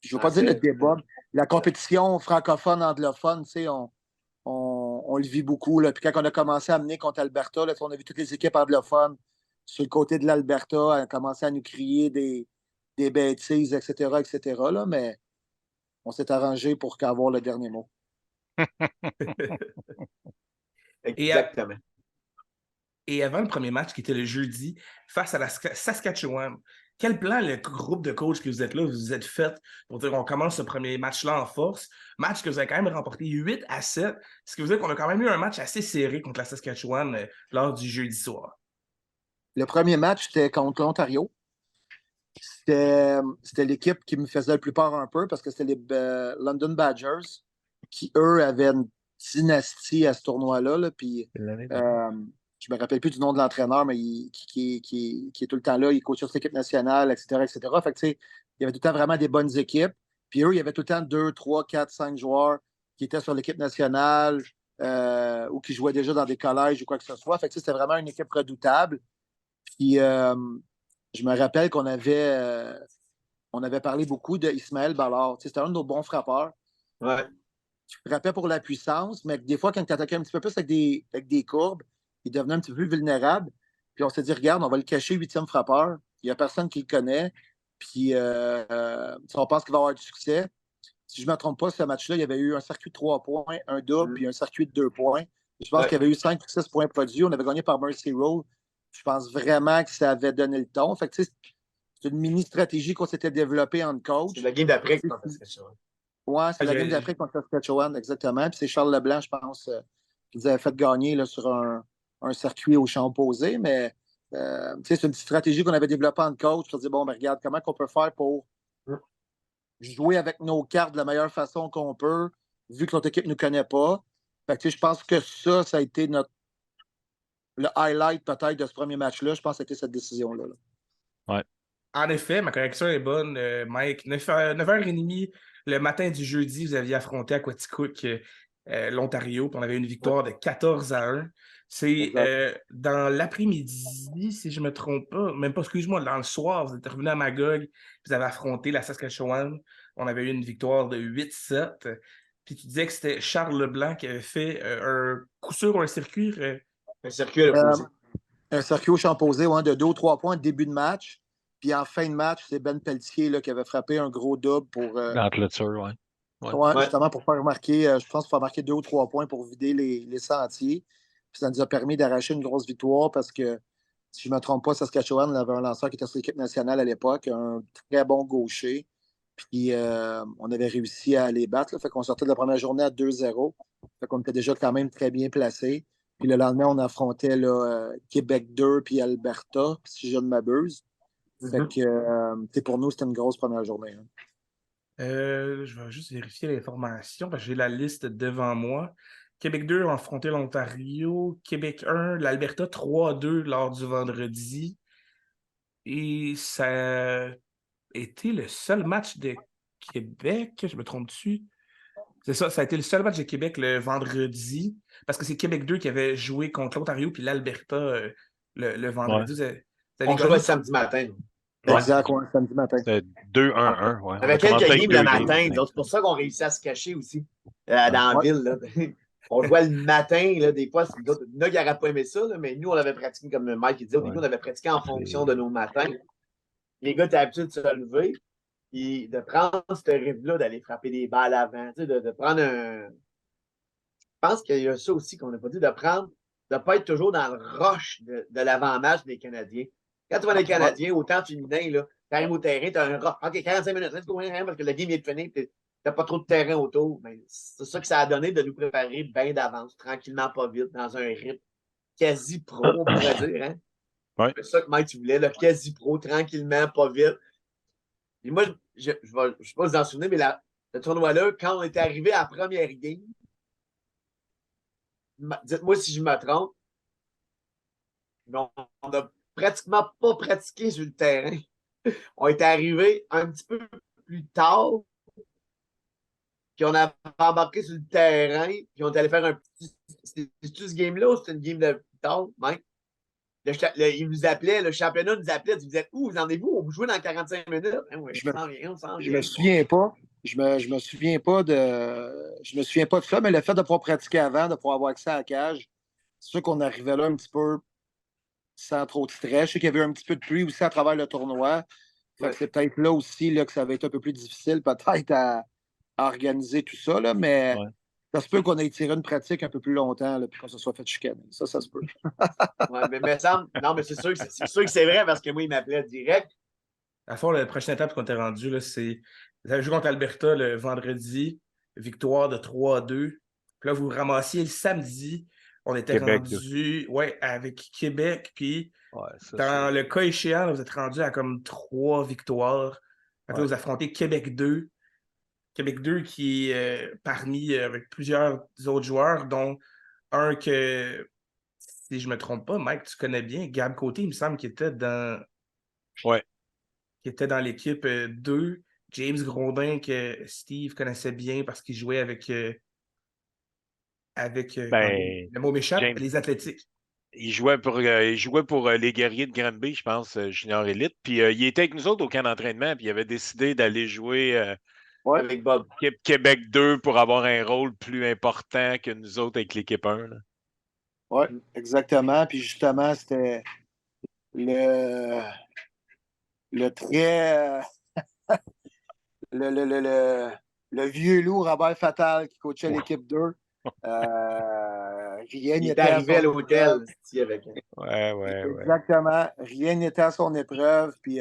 ne veux pas dire le débat, la compétition francophone, anglophone, on le vit beaucoup. Là. Puis quand on a commencé à mener contre Alberta, là, on a vu toutes les équipes anglophones sur le côté de l'Alberta à commencer à nous crier des bêtises, etc. Là, mais on s'est arrangé pour avoir le dernier mot. Exactement. Et avant le premier match, qui était le jeudi, face à la Saskatchewan, quel plan le groupe de coachs que vous êtes là, vous êtes fait pour dire qu'on commence ce premier match-là en force? Match que vous avez quand même remporté 8-7. Ce qui veut dire qu'on a quand même eu un match assez serré contre la Saskatchewan lors du jeudi soir. Le premier match, c'était contre l'Ontario. C'était l'équipe qui me faisait le plus peur un peu parce que c'était les London Badgers qui, eux, avaient une dynastie à ce tournoi-là. Là, puis, je me rappelle plus du nom de l'entraîneur, mais qui est tout le temps là, il coach sur l'équipe nationale, etc. Fait que, il y avait tout le temps vraiment des bonnes équipes. Puis eux, il y avait tout le temps 2, 3, 4, 5 joueurs qui étaient sur l'équipe nationale ou qui jouaient déjà dans des collèges ou quoi que ce soit. Fait que c'était vraiment une équipe redoutable. Puis je me rappelle qu'on avait parlé beaucoup d'Ismaël Ballard. C'était un de nos bons frappeurs. Ouais. Qui frappait pour la puissance, mais des fois, quand tu attaquais un petit peu plus avec des courbes, il devenait un petit peu plus vulnérable. Puis on s'est dit, regarde, on va le cacher 8e frappeur. Il n'y a personne qui le connaît. Puis on pense qu'il va avoir du succès. Si je ne me trompe pas, ce match-là, il y avait eu un circuit de 3 points, un double, puis un circuit de 2 points. Et je pense qu'il y avait eu 5 ou 6 points produits. On avait gagné par Mercy Rule. Je pense vraiment que ça avait donné le ton. Fait que, c'est une mini-stratégie qu'on s'était développée en coach. C'est la game d'après contre Saskatchewan. Oui, c'est la game d'après contre Saskatchewan, exactement. Puis c'est Charles Leblanc, je pense, qui nous avait fait gagner là, sur un circuit au champ opposé. Mais c'est une petite stratégie qu'on avait développée en coach. On se dit, bon, ben, regarde, comment on peut faire pour jouer avec nos cartes de la meilleure façon qu'on peut, vu que l'autre équipe ne nous connaît pas. Fait que, je pense que ça a été le highlight peut-être de ce premier match-là. Je pense que c'était cette décision-là. Là. Ouais. En effet, ma correction est bonne, Mike. 9h30 le matin du jeudi, vous aviez affronté à Quaticook l'Ontario, puis on avait une victoire de 14-1. C'est Exact. dans l'après-midi, si je ne me trompe pas, même pas, excuse-moi, dans le soir, vous êtes revenu à Magog, vous avez affronté la Saskatchewan. On avait eu une victoire de 8-7. Puis tu disais que c'était Charles Leblanc qui avait fait un coup sûr ou un circuit. Un circuit à Euh, l'opposé. un circuit au champ posé, ouais, de 2 ou 3 points début de match. Puis en fin de match, c'est Ben Pelletier là, qui avait frappé un gros double pour, Dans la clôture, ouais. ouais, Ouais. justement pour faire marquer, je pense, pour faire marquer 2 ou 3 points pour vider les sentiers. Puis ça nous a permis d'arracher une grosse victoire parce que, si je ne me trompe pas, Saskatchewan avait un lanceur qui était sur l'équipe nationale à l'époque, un très bon gaucher. Puis on avait réussi à les battre. Là, fait qu'on sortait de la première journée à 2-0. Fait qu'on était déjà quand même très bien placés. Puis le lendemain, on affrontait là, Québec 2 puis Alberta, si je ne m'abuse. Fait que pour nous, c'était une grosse première journée. Hein. Je vais juste vérifier l'information parce que j'ai la liste devant moi. Québec 2 a affronté l'Ontario. Québec 1, l'Alberta 3-2 lors du vendredi. Et ça a été le seul match de Québec. Je me trompe dessus. C'est ça, ça a été le seul match de Québec le vendredi. Parce que c'est Québec 2 qui avait joué contre l'Ontario puis l'Alberta le Ouais. vendredi. Vous avez On gagné jouait samedi matin. Exact, ouais, samedi matin. C'était 2-1-1. Ouais. On avait a commencé quelques avec games 2 le games. matin, donc c'est pour ça qu'on réussit à se cacher aussi dans la Ouais. ville. Là. On jouait le matin, là, des fois, il y en a qui n'auraient pas aimé ça, là, mais nous, on avait pratiqué, comme Mike disait, au début, on avait pratiqué en fonction de nos matins. Les gars étaient habitués de se lever, et de prendre ce rythme-là, d'aller frapper des balles avant, de prendre un. Je pense qu'il y a ça aussi qu'on n'a pas dit, de prendre, de ne pas être toujours dans le rush de l'avant-match des Canadiens. Quand tu vois les Canadiens, autant féminin, tu arrives au terrain, tu as un rush. OK, 45 minutes, let's go, parce que le game est fini, tu n'as pas trop de terrain autour. Mais c'est ça que ça a donné de nous préparer bien d'avance, tranquillement, pas vite, dans un rythme quasi pro, on pourrait dire. Hein? Ouais. C'est ça que Mike, tu voulais, le quasi pro, tranquillement, pas vite. Et moi, je ne sais pas si vous en souvenez, mais le tournoi-là, quand on était arrivé à la première game, dites-moi si je me trompe, mais on n'a pratiquement pas pratiqué sur le terrain. On est arrivé un petit peu plus tard, puis on a embarqué sur le terrain, puis on est allé faire un petit. C'est-tu ce game-là ou c'était une game de plus tard, Mike? Il nous appelait, le championnat nous appelait, il disait où, vous en êtes-vous? On vous jouez dans 45 minutes. Hein, ouais, Je me, on s'en je vient. me souviens pas. Je me souviens pas de ça, mais le fait de pouvoir pratiquer avant, de pouvoir avoir accès à la cage, c'est sûr qu'on arrivait là un petit peu sans trop de stress. Je sais qu'il y avait un petit peu de pluie aussi à travers le tournoi. Fait que c'est peut-être là aussi là, que ça va être un peu plus difficile peut-être à organiser tout ça, là, mais Ouais. ça se peut qu'on ait tiré une pratique un peu plus longtemps là, puis qu'on se soit fait chicaner. Ça se peut. Ouais, mais ça, non, mais c'est sûr que c'est vrai parce que moi, il m'appelait direct. À fond, la prochaine étape qu'on était rendu, là, c'est. Vous avez joué contre l'Alberta le vendredi, victoire de 3-2. Puis là, vous ramassiez le samedi. On était Québec, rendu avec Québec. Puis ouais, ça, dans le cas échéant, là, vous êtes rendu à comme 3 victoires. Fait que là, vous affrontez Québec 2. Québec 2 qui est parmi avec plusieurs autres joueurs, dont un que, si je ne me trompe pas, Mike, tu connais bien, Gab Côté, il me semble, Ouais. qui était dans l'équipe 2. James Grondin, que Steve connaissait bien parce qu'il jouait avec Ben, le mot m'échappe, James, les Athlétiques. il jouait pour les Guerriers de Granby, je pense, Junior Elite. Puis il était avec nous autres au camp d'entraînement, puis il avait décidé d'aller jouer Ouais. Avec Bob. Québec 2 pour avoir un rôle plus important que nous autres avec l'équipe 1. Là. Oui, exactement. Puis justement, c'était le, le très. Le vieux loup Robert Fatal qui coachait l'équipe 2. Rien Il est n'était à arrivé à son l'hôtel épreuve. avec. Ouais. Exactement. Rien n'était à son épreuve. Puis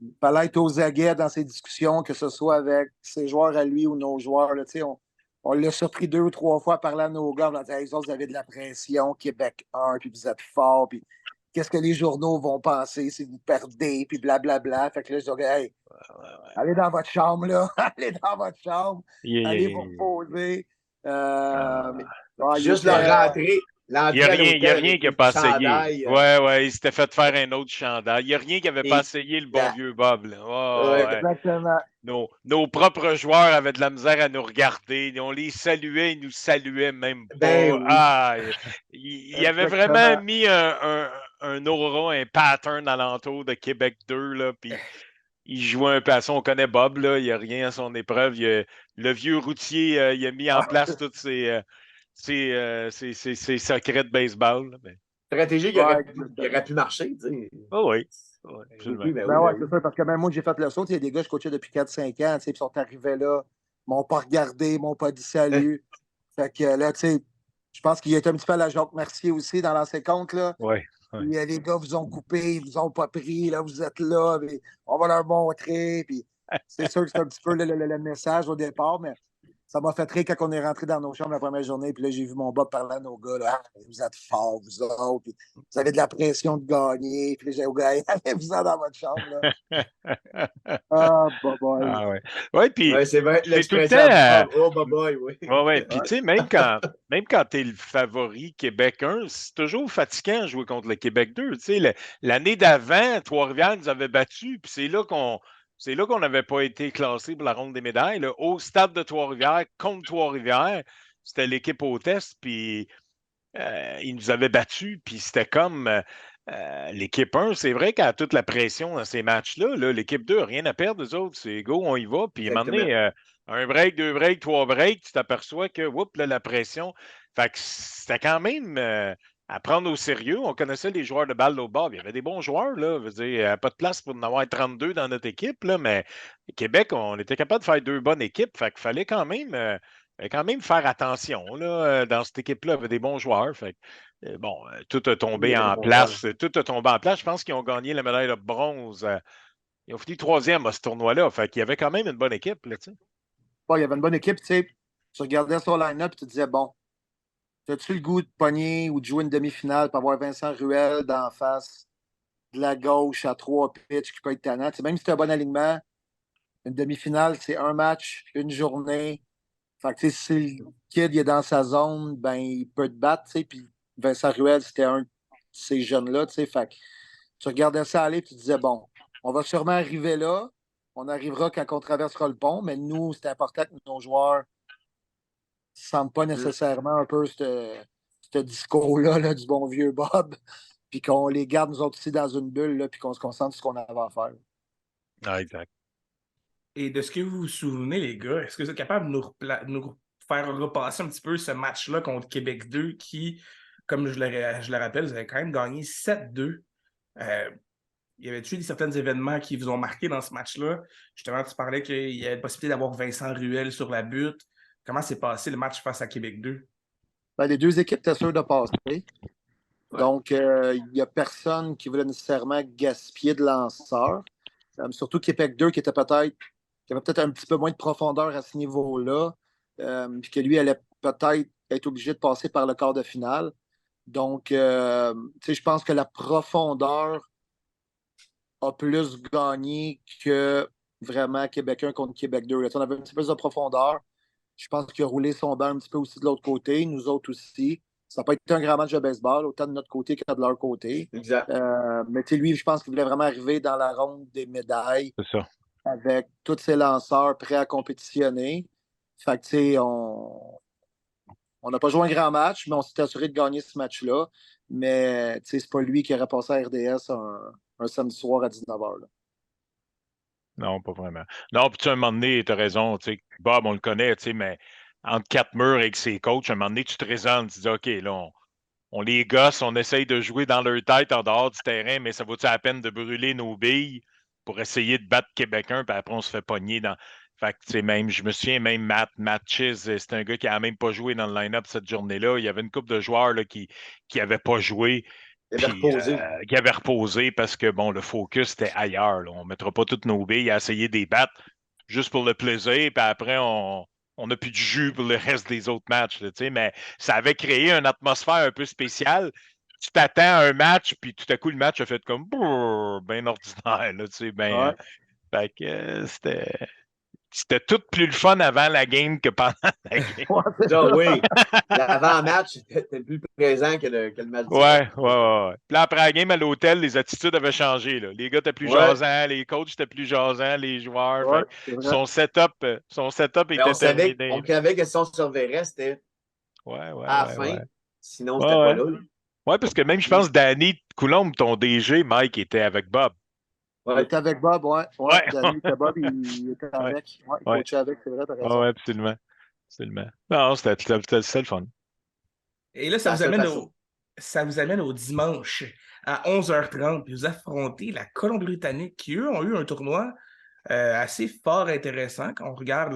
il fallait être aux aguets dans ses discussions, que ce soit avec ses joueurs à lui ou nos joueurs. Là, on l'a surpris 2 ou 3 fois parlant à nos gars. On a dit, hey, vous avez de la pression, Québec 1, puis vous êtes forts. Puis qu'est-ce que les journaux vont penser si vous perdez, puis blablabla. Fait que là, je dirais, hey, allez dans votre chambre, là. Allez dans votre chambre. Allez vous reposer. Ah. Il Juste était... leur rentrer. Il n'y a L'entrée à rien, il y a l'hôtel rien avec qui n'a le pas essayé. chandail. Ouais, il s'était fait faire un autre chandail. Il n'y a rien qui n'avait pas Et essayé le bon la- vieux Bob. Là. ouais, Ouais. Exactement. Nos propres joueurs avaient de la misère à nous regarder. On les saluait, ils nous saluaient même ben pas. oui, Ah, il avait vraiment Exactement. mis un aura, un pattern alentour de Québec 2, là, puis il jouait un peu à ça. On connaît Bob, là, il n'y a rien à son épreuve. Le vieux routier, il a mis en place tous ses secrets de baseball. Là, mais... stratégie Ouais, qui aurait pu marcher, tu sais. Oh oui, ouais, absolument. Oui, ben ben oui, ouais, ben c'est oui. sûr, parce que même moi, j'ai fait le saut. Il y a des gars, je coachais depuis 4-5 ans, tu sais, puis ils sont arrivés là, m'ont pas regardé, m'ont pas dit salut. Fait que là, tu sais, je pense qu'il était un petit peu à la Jacques Mercier aussi dans l'ancien compte, là. Ouais, ouais. Puis les gars vous ont coupé, ils vous ont pas pris, là, vous êtes là, puis on va leur montrer. Puis c'est sûr que c'est un petit peu le message au départ, mais ça m'a fait rire quand on est rentré dans nos chambres la première journée. Puis là, j'ai vu mon Bob parler à nos gars, là, ah, vous êtes forts, vous autres, puis vous avez de la pression de gagner. Puis là, j'ai dit, gars, allez-vous-en dans votre chambre, là. Ah, bah, boy. Ah ouais. Ouais, puis Ouais, c'est vrai, c'est tout le l'expression à temps. Bob. Oh, bye bye, oui. Ouais. Puis tu sais, même quand tu es le favori Québec 1, c'est toujours fatigant de jouer contre le Québec 2. Tu sais, l'année d'avant, Trois-Rivières nous avait battus, puis c'est là qu'on n'avait pas été classé pour la ronde des médailles. Là. Au stade de Trois-Rivières, contre Trois-Rivières, c'était l'équipe hôtesse, puis ils nous avaient battus, puis c'était comme l'équipe 1, c'est vrai qu'elle a toute la pression dans ces matchs-là. Là, l'équipe 2 n'a rien à perdre, eux autres. C'est go, on y va. Puis à un moment Exactement. donné, un break, deux breaks, trois breaks, tu t'aperçois que, oups, là, la pression. Fait que c'était quand même à prendre au sérieux. On connaissait les joueurs de balle de l'autre bord. Il y avait des bons joueurs, là. Je veux dire, il n'y avait pas de place pour en avoir 32 dans notre équipe, là, mais Québec, on était capable de faire deux bonnes équipes. Fait qu'il fallait quand même faire attention, là, dans cette équipe-là. Il y avait des bons joueurs. Fait bon, tout a Oui, il y tombé avait des en bons joueurs. place. Tout a tombé en place. Je pense qu'ils ont gagné la médaille de bronze. Ils ont fini troisième à ce tournoi-là. Fait qu'il y avait quand même une bonne équipe, là, tu sais. Bon, il y avait une bonne équipe, tu sais. Tu regardais son line-up et tu te disais, bon, as-tu le goût de pogner ou de jouer une demi-finale pour avoir Vincent Ruel d'en face, de la gauche à 3 pitches qui peut être tannant? Tu sais, même si c'est un bon alignement, une demi-finale, c'est un match, une journée. Fait que, tu sais, si le kid il est dans sa zone, ben, il peut te battre, tu sais. Puis Vincent Ruel, c'était un de ces jeunes-là, tu sais. Fait que tu regardais ça aller et tu disais, bon, on va sûrement arriver là. On arrivera quand on traversera le pont, mais nous, c'est important que nos joueurs ne sentent pas Mm. nécessairement un peu ce discours-là là, du bon vieux Bob, puis qu'on les garde, nous autres, ici dans une bulle, là, puis qu'on se concentre sur ce qu'on a à faire. Ah, exact. Et de ce que vous vous souvenez, les gars, est-ce que vous êtes capable de nous faire repasser un petit peu ce match-là contre Québec 2 qui, comme je le rappelle, vous avez quand même gagné 7-2. Y avait-tu certains événements qui vous ont marqué dans ce match-là? Justement, tu parlais qu'il y avait la possibilité d'avoir Vincent Ruel sur la butte. Comment s'est passé le match face à Québec 2? Ben, les deux équipes étaient sûres de passer. Ouais. Donc, il n'y a personne qui voulait nécessairement gaspiller de lanceurs. Surtout Québec 2 qui avait peut-être un petit peu moins de profondeur à ce niveau-là. Puis que lui allait peut-être être obligé de passer par le quart de finale. Donc, tu sais, je pense que la profondeur a plus gagné que vraiment Québec 1 contre Québec 2. Là, on avait un petit peu plus de profondeur. Je pense qu'il a roulé son banc un petit peu aussi de l'autre côté, nous autres aussi. Ça n'a pas été un grand match de baseball, autant de notre côté que de leur côté. Exact. Mais tu sais, lui, je pense qu'il voulait vraiment arriver dans la ronde des médailles C'est ça. avec tous ses lanceurs prêts à compétitionner. Fait que, tu sais, on n'a pas joué un grand match, mais on s'est assuré de gagner ce match-là. Mais, tu sais, c'est pas lui qui aurait passé à RDS un samedi soir à 19h. Non, pas vraiment. Non, puis tu sais, à un moment donné, tu as raison. Tu sais, Bob, on le connaît, tu sais, mais entre quatre murs avec ses coachs, à un moment donné, tu te raisonnes, tu dis, OK, là, on les gosse, on essaye de jouer dans leur tête en dehors du terrain, mais ça vaut-tu la peine de brûler nos billes pour essayer de battre Québec 1, puis après on se fait pogner dans. Fait que, tu sais, même, je me souviens, même Matt Chiz, c'est un gars qui n'a même pas joué dans le line-up cette journée-là. Il y avait une couple de joueurs là, qui n'avaient pas joué, Il avait puis reposé. qui avaient reposé parce que, bon, le focus était ailleurs. Là. On ne mettra pas toutes nos billes à essayer de les battre juste pour le plaisir, puis après, on n'a plus de jus pour le reste des autres matchs. Là, tu sais, mais ça avait créé une atmosphère un peu spéciale. Tu t'attends à un match, puis tout à coup, le match a fait comme bien ordinaire. Là, tu sais, ben, Ouais. fait que c'était. c'était tout plus le fun avant la game que pendant la game. Oui, l'avant-match était plus présent que le match. Ouais. Puis là, après la game à l'hôtel, les attitudes avaient changé. Là. Les gars étaient plus jasants, les coachs étaient plus jasants, les joueurs. Son setup était terminé. On savait que si on se reverrait, c'était à la fin. Sinon, c'était pas là. Oui, parce que même, je pense, Danny Coulombe, ton DG, Mike, était avec Bob. Il était avec Bob, Danny était Bob, il était avec. Il coachait avec, c'est vrai, t'as raison. Oui, absolument. Non, c'était le fun. Et là, ça vous amène au dimanche à 11h30, puis vous affrontez la Colombie-Britannique, qui, eux, ont eu un tournoi assez fort intéressant. Quand on regarde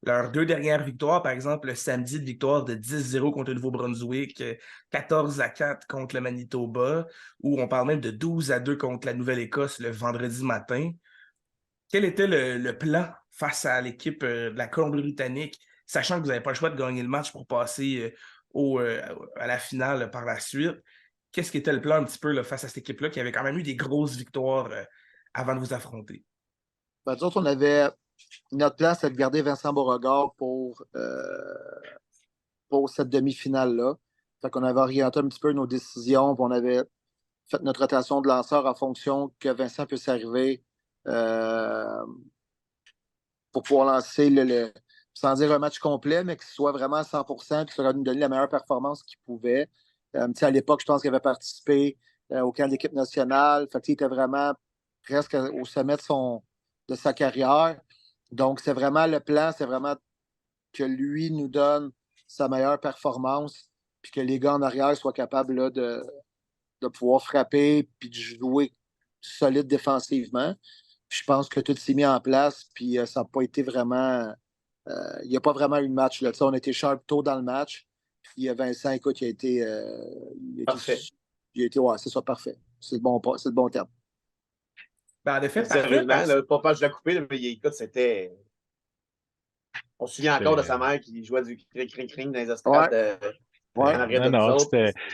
leurs 2 dernières victoires, par exemple, le samedi de victoire de 10-0 contre le Nouveau-Brunswick, 14-4 contre le Manitoba, ou on parle même de 12-2 contre la Nouvelle-Écosse le vendredi matin. Quel était le plan face à l'équipe de la Colombie-Britannique, sachant que vous n'avez pas le choix de gagner le match pour passer à la finale par la suite? Qu'est-ce qui était le plan un petit peu là, face à cette équipe-là qui avait quand même eu des grosses victoires avant de vous affronter? Nous autres, notre plan, c'est de garder Vincent Beauregard pour cette demi-finale-là. Fait qu'on avait orienté un petit peu nos décisions, puis on avait fait notre rotation de lanceurs en fonction que Vincent puisse arriver pour pouvoir lancer sans dire un match complet, mais qu'il soit vraiment à 100%, qu'il soit nous donner la meilleure performance qu'il pouvait. À l'époque, je pense qu'il avait participé au camp de l'équipe nationale. Fait qu'il était vraiment presque au sommet de sa carrière. Donc, c'est vraiment le plan, c'est vraiment que lui nous donne sa meilleure performance, puis que les gars en arrière soient capables là, de pouvoir frapper, puis de jouer solide défensivement. Puis je pense que tout s'est mis en place, puis ça n'a pas été vraiment... il n'y a pas vraiment eu de match. Là. On a été sharp tôt dans le match, puis Vincent, écoute, il a été... parfait. C'est ça, parfait. C'est le bon terme. En effet, sérieusement, pas je l'ai coupé, mais écoute, c'était... On se souvient encore de sa mère qui jouait du cring-cring dans les estrades.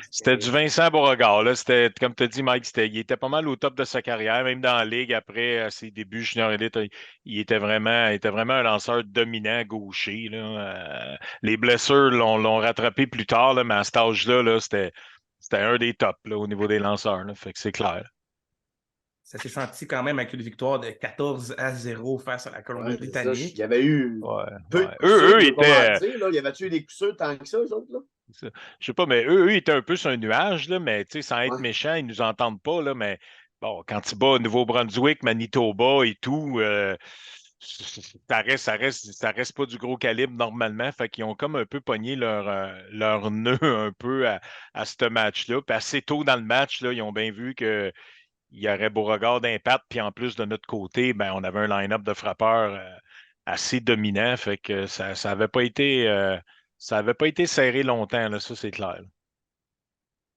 C'était du Vincent Beauregard. Là. Comme tu as dit, Mike, il était pas mal au top de sa carrière, même dans la Ligue. Après ses débuts junior élite, il était vraiment un lanceur dominant gaucher. Là. Les blessures l'ont rattrapé plus tard, là, mais à cet âge-là, c'était un des tops là, au niveau des lanceurs. Là. Fait que c'est clair. Ça s'est senti quand même avec une victoire de 14-0 face à la Colombie-Britannique. Il y avait eu peu de eux étaient... Il y avait-tu eu des coups sûrs tant que ça, eux autres? Là? Je sais pas, mais eux étaient un peu sur un nuage, là, mais sans être méchants, ils nous entendent pas, là, mais bon, quand ils battent Nouveau-Brunswick, Manitoba et tout, ça reste pas du gros calibre normalement. Fait qu'ils ont comme un peu pogné leur nœud un peu à ce match-là. Puis assez tôt dans le match, là, ils ont bien vu qu'il y aurait Beauregard d'impact, puis en plus de notre côté, ben, on avait un line-up de frappeurs assez dominant. Fait que ça n'avait pas été. Ça n'avait pas été serré longtemps, là, ça c'est clair.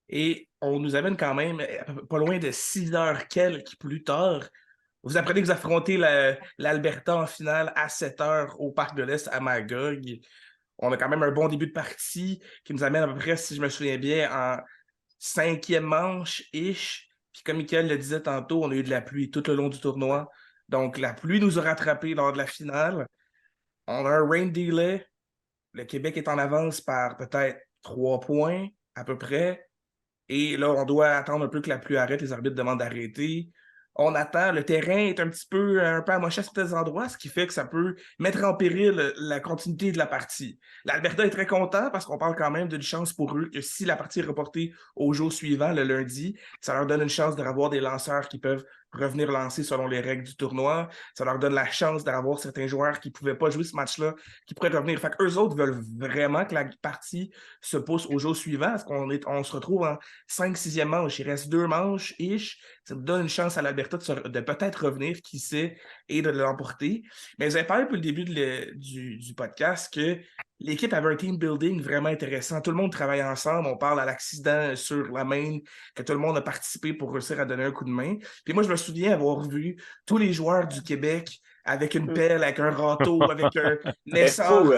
Et on nous amène quand même pas loin de 6 heures quelques plus tard. Vous apprenez que vous affrontez l'Alberta en finale à 7 heures au Parc de l'Est à Magog. On a quand même un bon début de partie qui nous amène à peu près, si je me souviens bien, en 5e manche-ish. Puis comme Michael le disait tantôt, on a eu de la pluie tout le long du tournoi. Donc la pluie nous a rattrapés lors de la finale. On a un rain delay. Le Québec est en avance par peut-être 3 points à peu près. Et là, on doit attendre un peu que la pluie arrête. Les arbitres demandent d'arrêter. On attend. Le terrain est un peu amoché à certains endroits, ce qui fait que ça peut mettre en péril la continuité de la partie. L'Alberta est très content parce qu'on parle quand même d'une chance pour eux que si la partie est reportée au jour suivant, le lundi, ça leur donne une chance d'avoir des lanceurs qui peuvent revenir lancer selon les règles du tournoi. Ça leur donne la chance d'avoir certains joueurs qui ne pouvaient pas jouer ce match-là, qui pourraient revenir. Fait qu'eux autres veulent vraiment que la partie se pousse au jour suivant, parce qu'on se retrouve en 5-6e manche. Il reste 2 manches-ish. Ça nous donne une chance à l'Alberta de peut-être revenir, qui sait, et de l'emporter. Mais vous avez parlé depuis le début du podcast que l'équipe avait un team building vraiment intéressant. Tout le monde travaille ensemble. On parle à l'accident sur la main, que tout le monde a participé pour réussir à donner un coup de main. Puis moi, je me souviens avoir vu tous les joueurs du Québec avec une pelle, avec un râteau, avec un essor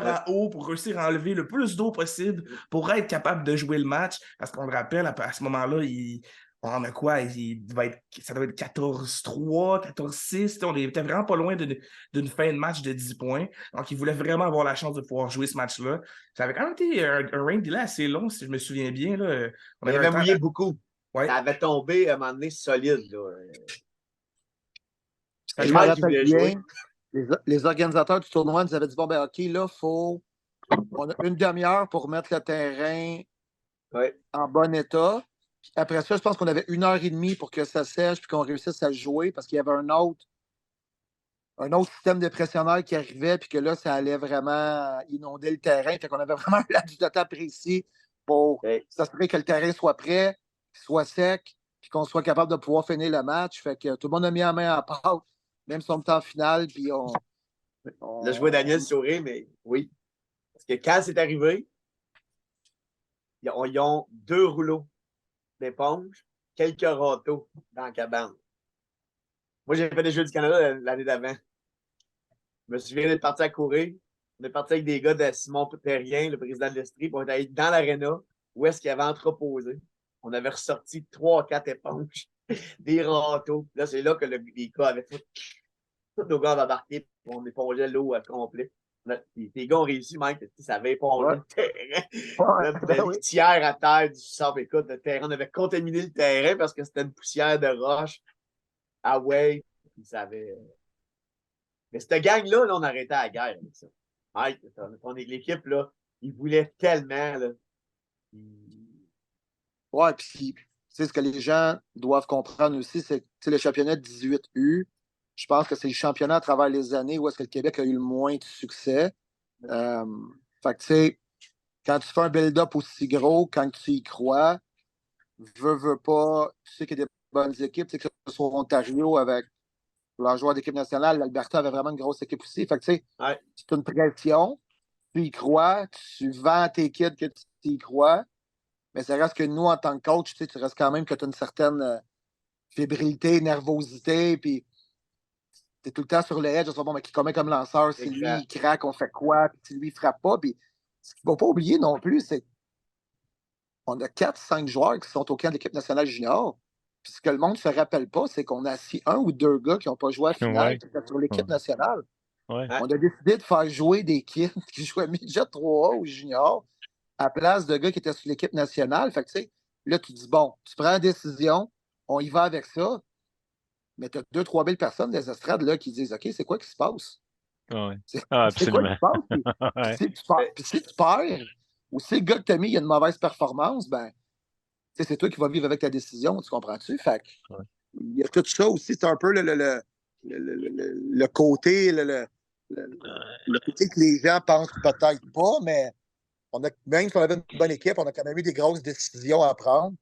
à eau pour réussir à enlever le plus d'eau possible pour être capable de jouer le match. Parce qu'on le rappelle, à ce moment-là, on a quoi? Ça doit être 14-3, 14-6. On était vraiment pas loin d'une fin de match de 10 points. Donc, ils voulaient vraiment avoir la chance de pouvoir jouer ce match-là. Ça avait quand même été un rain delay assez long, si je me souviens bien. Là. On avait mouillé beaucoup. Ouais. Ça avait tombé à un moment donné solide. Là. Je me rappelle bien, les organisateurs du tournoi nous avaient dit bon, ben, OK, là, on a une demi-heure pour mettre le terrain en bon état. Puis après ça, je pense qu'on avait 1 heure et demie pour que ça sèche puis qu'on réussisse à jouer parce qu'il y avait un autre système de pressionnaire qui arrivait puis que là, ça allait vraiment inonder le terrain. Fait qu'on avait vraiment un laps de temps précis pour s'assurer que le terrain soit prêt, qu'il soit sec, puis qu'on soit capable de pouvoir finir le match. Fait que tout le monde a mis la main à la pâte, même si on était en finale, puis Là, je vois Daniel sourire, mais oui. Parce que quand c'est arrivé, ils ont 2 rouleaux d'éponge, quelques râteaux dans la cabane. Moi, j'ai fait des Jeux du Canada l'année d'avant. Je me souviens d'être parti à courir. On est parti avec des gars de Simon Terrien, le président de l'Estrie, puis on est allé dans l'aréna où est-ce qu'il y avait entreposé. On avait ressorti 3-4 éponges, des râteaux. Là, c'est là que les gars avaient fait. Tous nos gars avaient embarqué, on épongeait l'eau à complet. Les gars ont réussi, Mike, ça avait épongé le terrain. Une tiers à terre du sable. Écoute, le terrain, on avait contaminé le terrain parce que c'était une poussière de roche. Ah ouais, ça avait. Mais cette gang-là, là, on arrêtait la guerre avec ça. Mike, l'équipe, là, ils voulaient tellement. Là. Ouais, puis ce que les gens doivent comprendre aussi, c'est que le championnat 18U, je pense que c'est le championnat à travers les années où est-ce que le Québec a eu le moins de succès. Fait que, tu sais, quand tu fais un build-up aussi gros, quand tu y crois, veux pas, tu sais qu'il y a des bonnes équipes, tu sais que ce soit Ontario avec leurs joueurs d'équipe nationale, l'Alberta avait vraiment une grosse équipe aussi. Fait que, tu sais, c'est une pression, tu y crois, tu vends à tes kids que tu y crois, mais ça reste que nous, en tant que coach, tu restes quand même que tu as une certaine fébrilité, nervosité, puis t'es tout le temps sur le edge, bon, mais qui commet comme lanceur, si lui, il craque, on fait quoi, puis si lui, il frappe pas, puis ce qu'il ne faut pas oublier non plus, c'est qu'on a 4-5 joueurs qui sont au camp de l'équipe nationale junior, puis ce que le monde ne se rappelle pas, c'est qu'on a assis 1 ou 2 gars qui n'ont pas joué à la finale sur l'équipe nationale. On a décidé de faire jouer des kids qui jouaient midget 3A ou junior à la place de gars qui étaient sur l'équipe nationale. Fait que, tu sais, là, tu dis, bon, tu prends la décision, on y va avec ça, mais tu as 2-3 000 personnes des estrades là, qui disent, OK, c'est quoi qui se passe? C'est quoi qui se passe? Puis si tu perds, ou si le gars que tu as mis il a une mauvaise performance, ben, c'est toi qui vas vivre avec ta décision, tu comprends-tu? Fait que, il y a tout ça aussi, c'est un peu le côté, le côté que les gens pensent peut-être pas, mais même si on avait une bonne équipe, on a quand même eu des grosses décisions à prendre.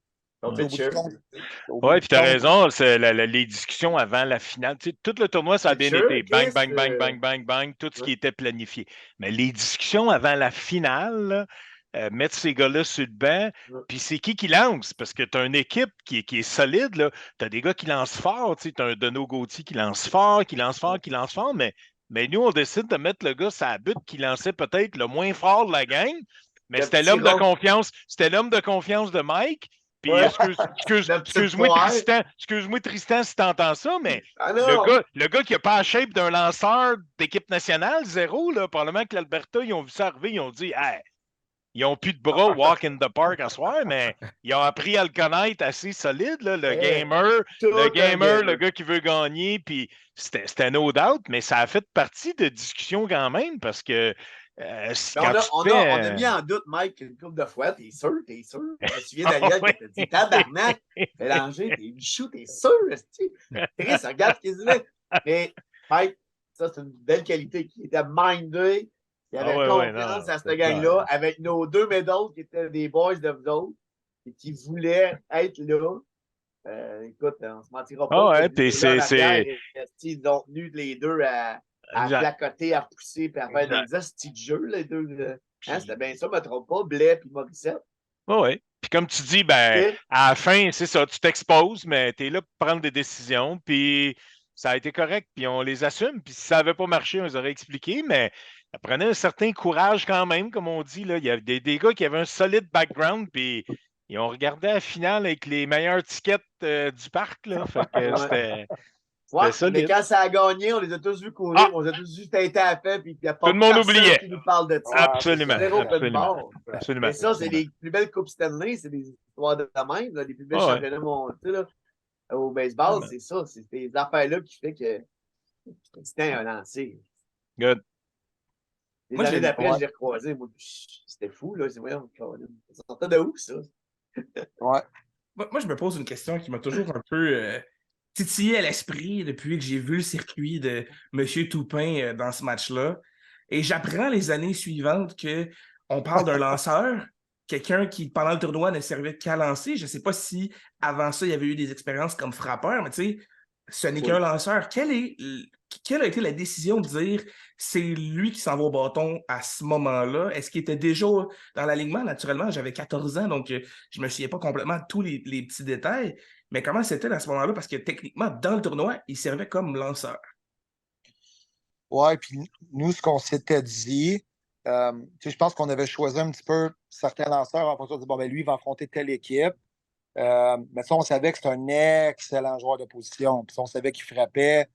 Oui, puis tu as raison, c'est les discussions avant la finale. Tu sais, tout le tournoi, ça a bien été. Bang, bang, bang, bang, bang, bang, tout ce qui était planifié. Mais les discussions avant la finale, mettre ces gars-là sur le banc, puis c'est qui lance? Parce que tu as une équipe qui est solide. Tu as des gars qui lancent fort. Tu as un Deneau Gauthier qui lance fort, mais nous, on décide de mettre le gars sur la butte qui lançait peut-être le moins fort de la gang. Mais c'était l'homme de confiance. C'était l'homme de confiance de Mike. Puis excuse-moi, Tristan, si tu entends ça, mais le gars qui n'a pas la shape d'un lanceur d'équipe nationale, zéro, là, probablement que l'Alberta, ils ont vu ça arriver, ils ont dit hey, ils n'ont plus de bras, walk in the park à soir, mais ils ont appris à le connaître assez solide, là, le gamer, le gars qui veut gagner, puis c'était no doubt, mais ça a fait partie de discussions quand même, parce que on a mis en doute Mike une couple de fois. T'es sûr? Je me souviens Daniel qui t'a dit tabarnak, Bélanger, t'es bichou, t'es sûr? Chris, regarde ce qu'il disait. Mais Mike, ça, c'est une belle qualité qui était mindé. Il avait confiance à cette gang-là, avec nos 2 médailles qui étaient des boys de vous autres, et qui voulaient être là. Écoute, on ne se mentira pas. Ils ont tenu les deux à placoter, à pousser, puis à faire des hosties de jeu, les deux. C'était bien ça, je ne me trompe pas, Blais et Morissette. Oui. Puis comme tu dis, ben, à la fin, c'est ça, tu t'exposes, mais tu es là pour prendre des décisions, puis ça a été correct, puis on les assume. Puis si ça n'avait pas marché, on les aurait expliqué, mais ça prenait un certain courage quand même, comme on dit. Là. Il y avait des gars qui avaient un solide background, puis ils ont regardé la finale avec les meilleurs tickets du parc. Là. Fait que c'était Ouais, mais solide. quand ça a gagné, on les a tous vus courir, on les a tous vus têter à la fait, puis il n'y a pas Tout le monde personne oubliait. qui nous parle de ça. Absolument. Zéro open Absolument. bar. Absolument. Mais ça, c'est les plus belles Coupes Stanley, c'est des histoires de même, là, les plus belles championnats mondiaux là, au baseball, c'est ça. C'est ces affaires-là qui fait que c'était un lancé. Good. Les Moi, années d'après, ouais. je l'ai recroisé. Moi, c'était fou, là. C'est voyons, ça sortait de où, ça? Ouais. Moi, je me pose une question qui m'a toujours un peu titillé à l'esprit depuis que j'ai vu le circuit de M. Toupin dans ce match-là. Et j'apprends les années suivantes qu'on parle d'un lanceur, quelqu'un qui, pendant le tournoi, ne servait qu'à lancer. Je ne sais pas si avant ça, il y avait eu des expériences comme frappeur, mais tu sais, ce n'est qu'un lanceur. Quelle a été la décision de dire c'est lui qui s'en va au bâton à ce moment-là? Est-ce qu'il était déjà dans l'alignement? Naturellement, j'avais 14 ans, donc je ne me souviens pas complètement de tous les petits détails. Mais comment c'était à ce moment-là? Parce que techniquement, dans le tournoi, il servait comme lanceur. Ouais, puis nous, ce qu'on s'était dit, je pense qu'on avait choisi un petit peu certains lanceurs en fonction de dire, bon, ben lui, il va affronter telle équipe. Mais ça, on savait que c'était un excellent joueur de position. Puis ça, on savait qu'il frappait.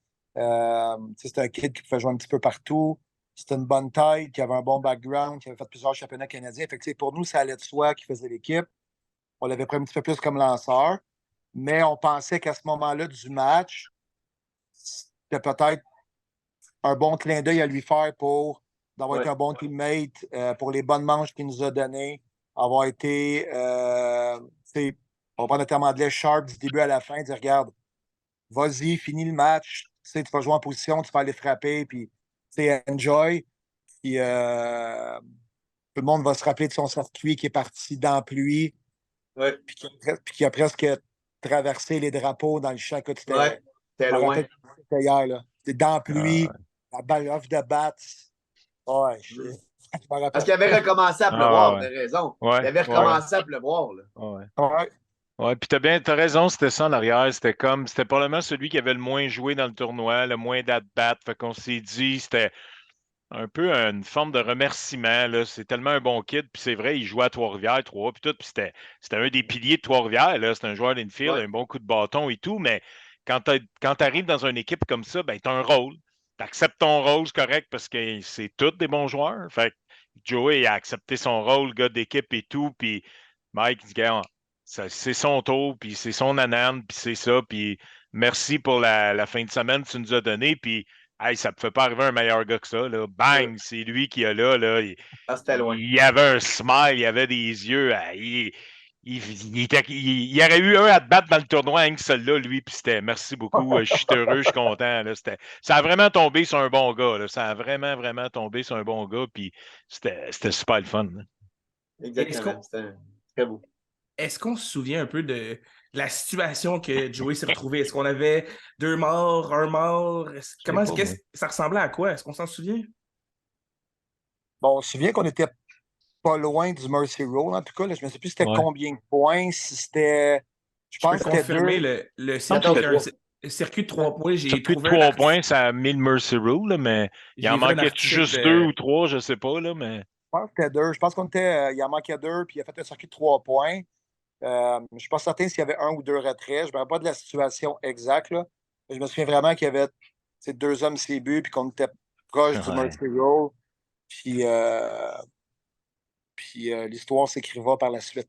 C'était un kid qui pouvait jouer un petit peu partout. C'était une bonne taille, qui avait un bon background, qui avait fait plusieurs championnats canadiens. Fait que, pour nous, ça allait de soi qui faisait l'équipe. On l'avait pris un petit peu plus comme lanceur. Mais on pensait qu'à ce moment-là du match, c'était peut-être un bon clin d'œil à lui faire pour d'avoir été un bon teammate, pour les bonnes manches qu'il nous a données, avoir été, on va prendre le terme anglais, sharp du début à la fin, dire regarde, vas-y, finis le match, tu vas jouer en position, tu vas aller frapper, puis enjoy. Puis tout le monde va se rappeler de son circuit qui est parti dans la pluie, puis qui a presque traversé les drapeaux dans le champ. C'était loin. C'était hier, là. C'était dans la pluie, la balle off de bat. Ouais, je me rappelle. Parce qu'il avait recommencé à pleuvoir, t'as raison. Il avait recommencé à pleuvoir, là. Ouais, puis t'as raison, c'était ça en arrière. C'était probablement celui qui avait le moins joué dans le tournoi, le moins d'at-bat. Fait qu'on s'est dit, c'était un peu une forme de remerciement. Là. C'est tellement un bon kid. Puis c'est vrai, il jouait à Trois-Rivières, puis tout. Puis c'était un des piliers de Trois-Rivières. C'est un joueur d'infield, un bon coup de bâton et tout. Mais quand tu arrives dans une équipe comme ça, ben, tu as un rôle. Tu acceptes ton rôle, c'est correct, parce que c'est tous des bons joueurs. Fait que Joey a accepté son rôle, gars d'équipe et tout. Puis Mike dit, c'est son tour, puis c'est son anane, puis c'est ça. Puis merci pour la fin de semaine que tu nous as donné. Puis hey, ça ne peut pas arriver un meilleur gars que ça. Là. Bang, c'est lui qui a là. C'était loin. Il avait un smile, il avait des yeux. Il aurait eu un à te battre dans le tournoi, hein, que celui-là, lui, puis c'était merci beaucoup. Je suis heureux, je suis content. Là, ça a vraiment tombé sur un bon gars. Là. Ça a vraiment, vraiment tombé sur un bon gars, puis c'était super le fun. Là. Exactement. C'était très beau. Est-ce qu'on se souvient un peu de la situation que Joey s'est retrouvé? Est-ce qu'on avait 2 morts, 1 mort? Ça ressemblait à quoi? Est-ce qu'on s'en souvient? Bon, on se souvient qu'on était pas loin du Mercy Roll, en tout cas. Là, je ne sais plus c'était combien de points, si c'était. Je pense que c'était confirmer le circuit de 3 points. J'ai circuit de trouvé 3 points, ça a mis le Mercy Rule, mais il en manquait juste 2 ou 3, je ne sais pas. Là, mais... Je pense que c'était 2. Je pense qu'on était. Il en manquait 2, puis il a fait un circuit de 3 points. Je ne suis pas certain s'il y avait 1 ou 2 retraits. Je ne me rappelle pas de la situation exacte. Là. Je me souviens vraiment qu'il y avait 2 hommes ses buts, puis qu'on était proche du Mercy Roll. Puis l'histoire s'écriva par la suite.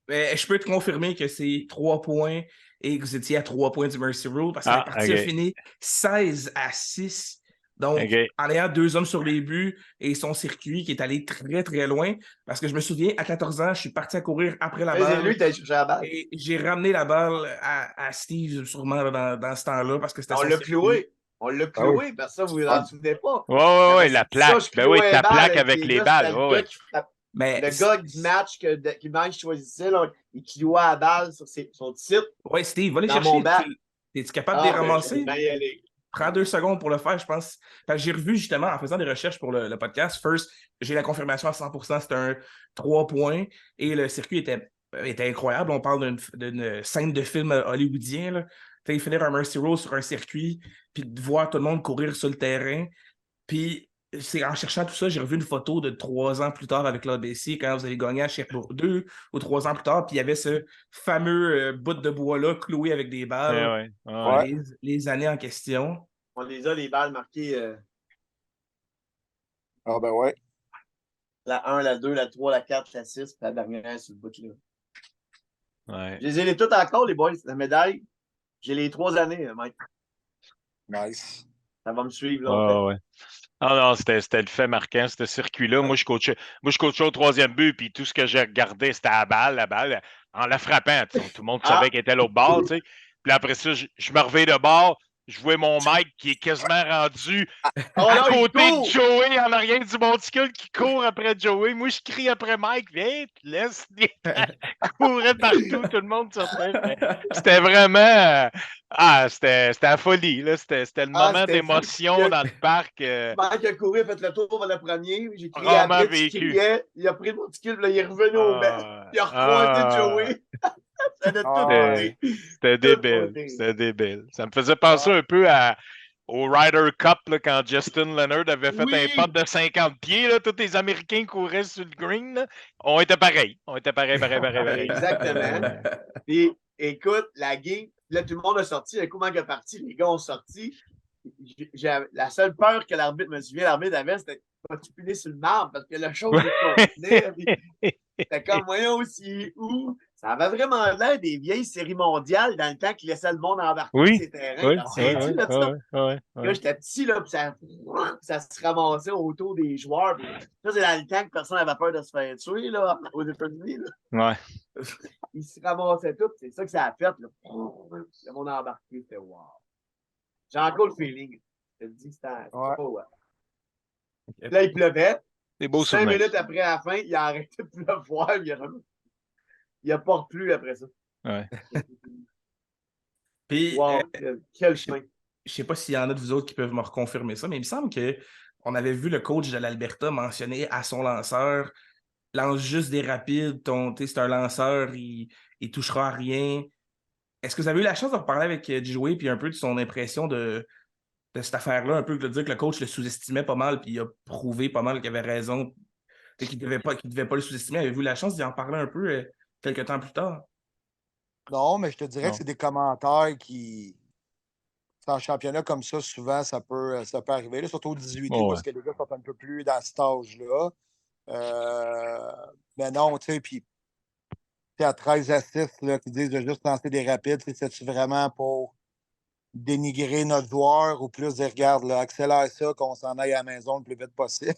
Mais je peux te confirmer que c'est 3 points et que vous étiez à 3 points du Mercy Rule parce que la partie a fini 16-6. Donc, en ayant 2 hommes sur les buts et son circuit qui est allé très, très loin. Parce que je me souviens, à 14 ans, je suis parti à courir après la balle. Lui, t'as cherché la balle. Et j'ai ramené la balle à Steve, sûrement, dans ce temps-là, parce que c'était On l'a cloué. On l'a cloué, parce que ça, vous vous en souvenez pas. Oui, la plaque. Ben oui, ta plaque avec les balles. Le gars du match qui Mike choisissait, là, il clouait la balle sur son titre. Oui, Steve, va les chercher. Es-tu capable de les ramasser? Prends 2 secondes pour le faire, je pense. J'ai revu justement, en faisant des recherches pour le podcast, First, j'ai la confirmation à 100%, c'était un 3 points et le circuit était incroyable. On parle d'une scène de film hollywoodien. Là. Finir un Mercy Rule sur un circuit, puis de voir tout le monde courir sur le terrain. Puis c'est en cherchant tout ça, j'ai revu une photo de 3 ans plus tard avec l'ABC, quand vous avez gagné à Sherbrooke 2 ou 3 ans plus tard, puis il y avait ce fameux bout de bois-là cloué avec des balles, Ouais. Ouais. les années en question. On les a, les balles marquées Ah ben ouais. la 1, la 2, la 3, la 4, la 6, puis la dernière sur le bout là. Ouais. Je les ai toutes encore, les boys. La médaille, j'ai les 3 années, Mike. Nice. Ça va me suivre longtemps. Ouais. Ah non, c'était le fait marquant, ce circuit-là. Moi, je coachais au troisième but, puis tout ce que j'ai regardé, c'était la balle, en la frappant. Tout le monde savait qu'elle était à l'autre bord, tu sais. Puis après ça, je me reviens de bord, je vois mon Mike qui est quasiment rendu Oh à non, il côté de court! Joey, en arrière du monticule qui court après Joey. Moi, je crie après Mike, viens, laisse courait partout, tout le monde sortait. C'était vraiment. C'était la folie, là. C'était le moment C'était fou. d'émotion dans le parc. Mike a couru, a fait le tour vers le premier. J'ai crié Rarement après, tu vécu. criais. Il a pris le monticule, là, il est revenu au banc. Il a recroisé Joey. Ça a tout Ouais. monté. C'était Tout débile. monté. C'était débile. Ça me faisait penser un peu au Ryder Cup là, quand Justin Leonard avait fait un putt de 50 pieds. Là, tous les Américains couraient sur le green. Là. On était pareils. Pareil. Exactement. Puis, écoute, la game, là, tout le monde a sorti. Un coup, Mike est parti. Les gars ont sorti. La seule peur que l'arbitre, me souvient, l'arbitre avait, c'était pas-tu punis sur le marbre parce que la chose est c'était comme, voyons aussi où. Ça avait vraiment l'air des vieilles séries mondiales dans le temps qu'ils laissaient le monde embarquer ces terrains. Là, j'étais petit, là, puis ça se ramassait autour des joueurs. Puis, ça, c'est dans le temps que personne n'avait peur de se faire tuer là, aux États-Unis. Ouais. Ils se ramassaient tout. C'est ça que ça a fait. Là. Le monde embarqué, c'était wow. J'ai encore le feeling. Je te dis, c'était pas Là, il pleuvait. Des beaux 5 souvenirs. minutes après la fin, il a arrêté de pleuvoir. Il a pas replu après ça. Ouais. Puis, Wow, quel chemin. je sais pas s'il y en a de vous autres qui peuvent me reconfirmer ça, mais il me semble qu'on avait vu le coach de l'Alberta mentionner à son lanceur lance juste des rapides, c'est un lanceur, il touchera à rien. Est-ce que vous avez eu la chance de reparler avec Joey puis un peu de son impression de cette affaire-là, un peu de dire que le coach le sous-estimait pas mal, puis il a prouvé pas mal qu'il avait raison, qu'il ne devait pas le sous-estimer. Avez-vous eu la chance d'y en parler un peu quelques temps plus tard? Non, mais je te dirais Non. que c'est des commentaires qui. En championnat comme ça, souvent, ça peut arriver, là, surtout au 18 août, parce que les gars sont un peu plus dans cet âge-là. Mais non, tu sais, puis à 13 à 6, là, qui disent de juste lancer des rapides, c'est-tu vraiment pour dénigrer notre joueur ou plus dire, regarde, là, accélère ça, qu'on s'en aille à la maison le plus vite possible?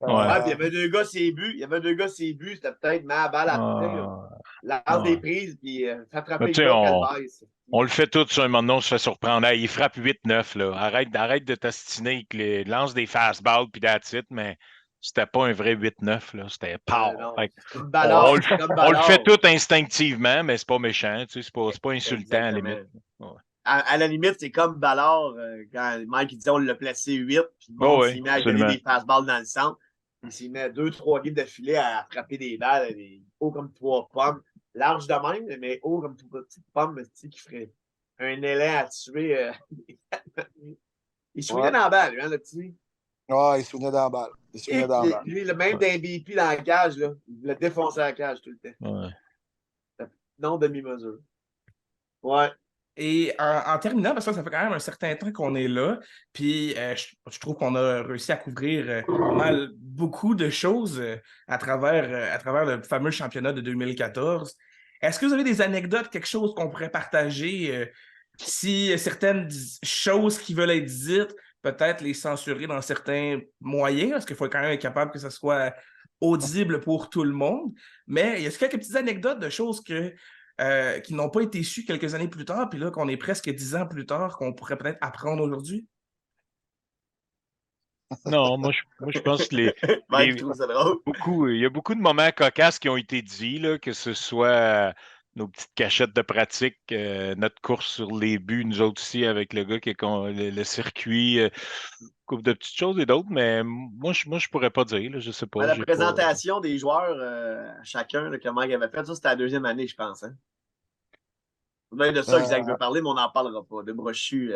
Ouais, puis il y avait 2 gars, c'est but. C'était peut-être ma balle à lance des prises, puis fait attraper le gars qu'elle baisse. On le fait tout sur un moment donné, on se fait surprendre. Hey, il frappe 8-9, là. Arrête de t'astiner avec lance des fastballs puis that's it, mais c'était pas un vrai 8-9, là. C'était pow. On le fait tout instinctivement, mais c'est pas méchant, tu sais, c'est pas insultant à la limite. Ouais. À la limite, c'est comme Ballard, quand Mike disait on l'a placé 8, puis le monde s'y met à donner des fastballs dans le centre. Il s'y met 2-3 games d'affilée à frapper des balles, haut comme 3 pommes. Large de même, mais haut comme 3 petites pommes, qui ferait un élan à tuer. Il se souvenait dans la balle, hein, le petit. Ouais, il se souvenait dans la balle. Lui, le même d'un BP dans la cage, là, il l'a défoncé à la cage tout le temps. Ouais. Non demi-mesure. Ouais. Et en terminant, parce que ça fait quand même un certain temps qu'on est là, puis je trouve qu'on a réussi à couvrir beaucoup de choses à travers le fameux championnat de 2014. Est-ce que vous avez des anecdotes, quelque chose qu'on pourrait partager? Si certaines choses qui veulent être dites, peut-être les censurer dans certains moyens, parce qu'il faut quand même être capable que ce soit audible pour tout le monde. Mais il y a quelques petites anecdotes de choses qui n'ont pas été sues quelques années plus tard, puis là, qu'on est presque 10 ans plus tard, qu'on pourrait peut-être apprendre aujourd'hui? Non, moi je pense que il y a beaucoup de moments cocasses qui ont été dits, là, que ce soit nos petites cachettes de pratique, notre course sur les buts, nous autres aussi, avec le gars qui est le circuit, couple de petites choses et d'autres, mais moi je pourrais pas dire, là, je sais pas. La présentation des joueurs, chacun, là, comment il avait fait, ça, c'était la 2e année, je pense. Hein? Même de ça que Zach veut parler, mais on n'en parlera pas. De Brochu,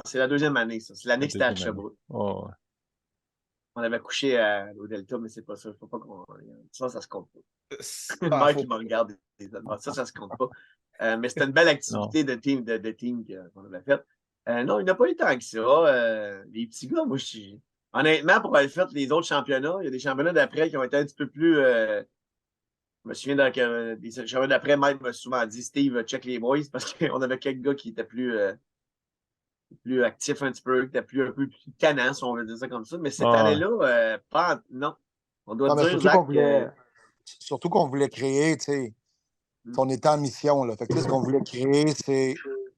c'est la 2e année, ça. C'est l'année que c'était à Sherbrooke. On avait couché au Delta, mais c'est pas ça. Faut pas qu'on... Ça se compte pas. C'est Le pas mec faux. qui me regarde, ça se compte pas. Mais c'était une belle Non. activité de team qu'on avait faite. Non, il n'a pas eu tant que ça. Les petits gars, moi, honnêtement, pour avoir fait les autres championnats, il y a des championnats d'après qui ont été un petit peu plus. Je me souviens des championnats d'après, Mike m'a souvent dit Steve, check les boys, parce qu'on avait quelques gars qui étaient plus actifs un petit peu, qui étaient un peu plus tannants, si on veut dire ça comme ça. Mais cette Ouais. année-là, non. On doit Non, mais dire, Zach, surtout qu'on voulait créer, tu sais, on était en mission, là. Fait que, tu sais, ce qu'on voulait créer, c'est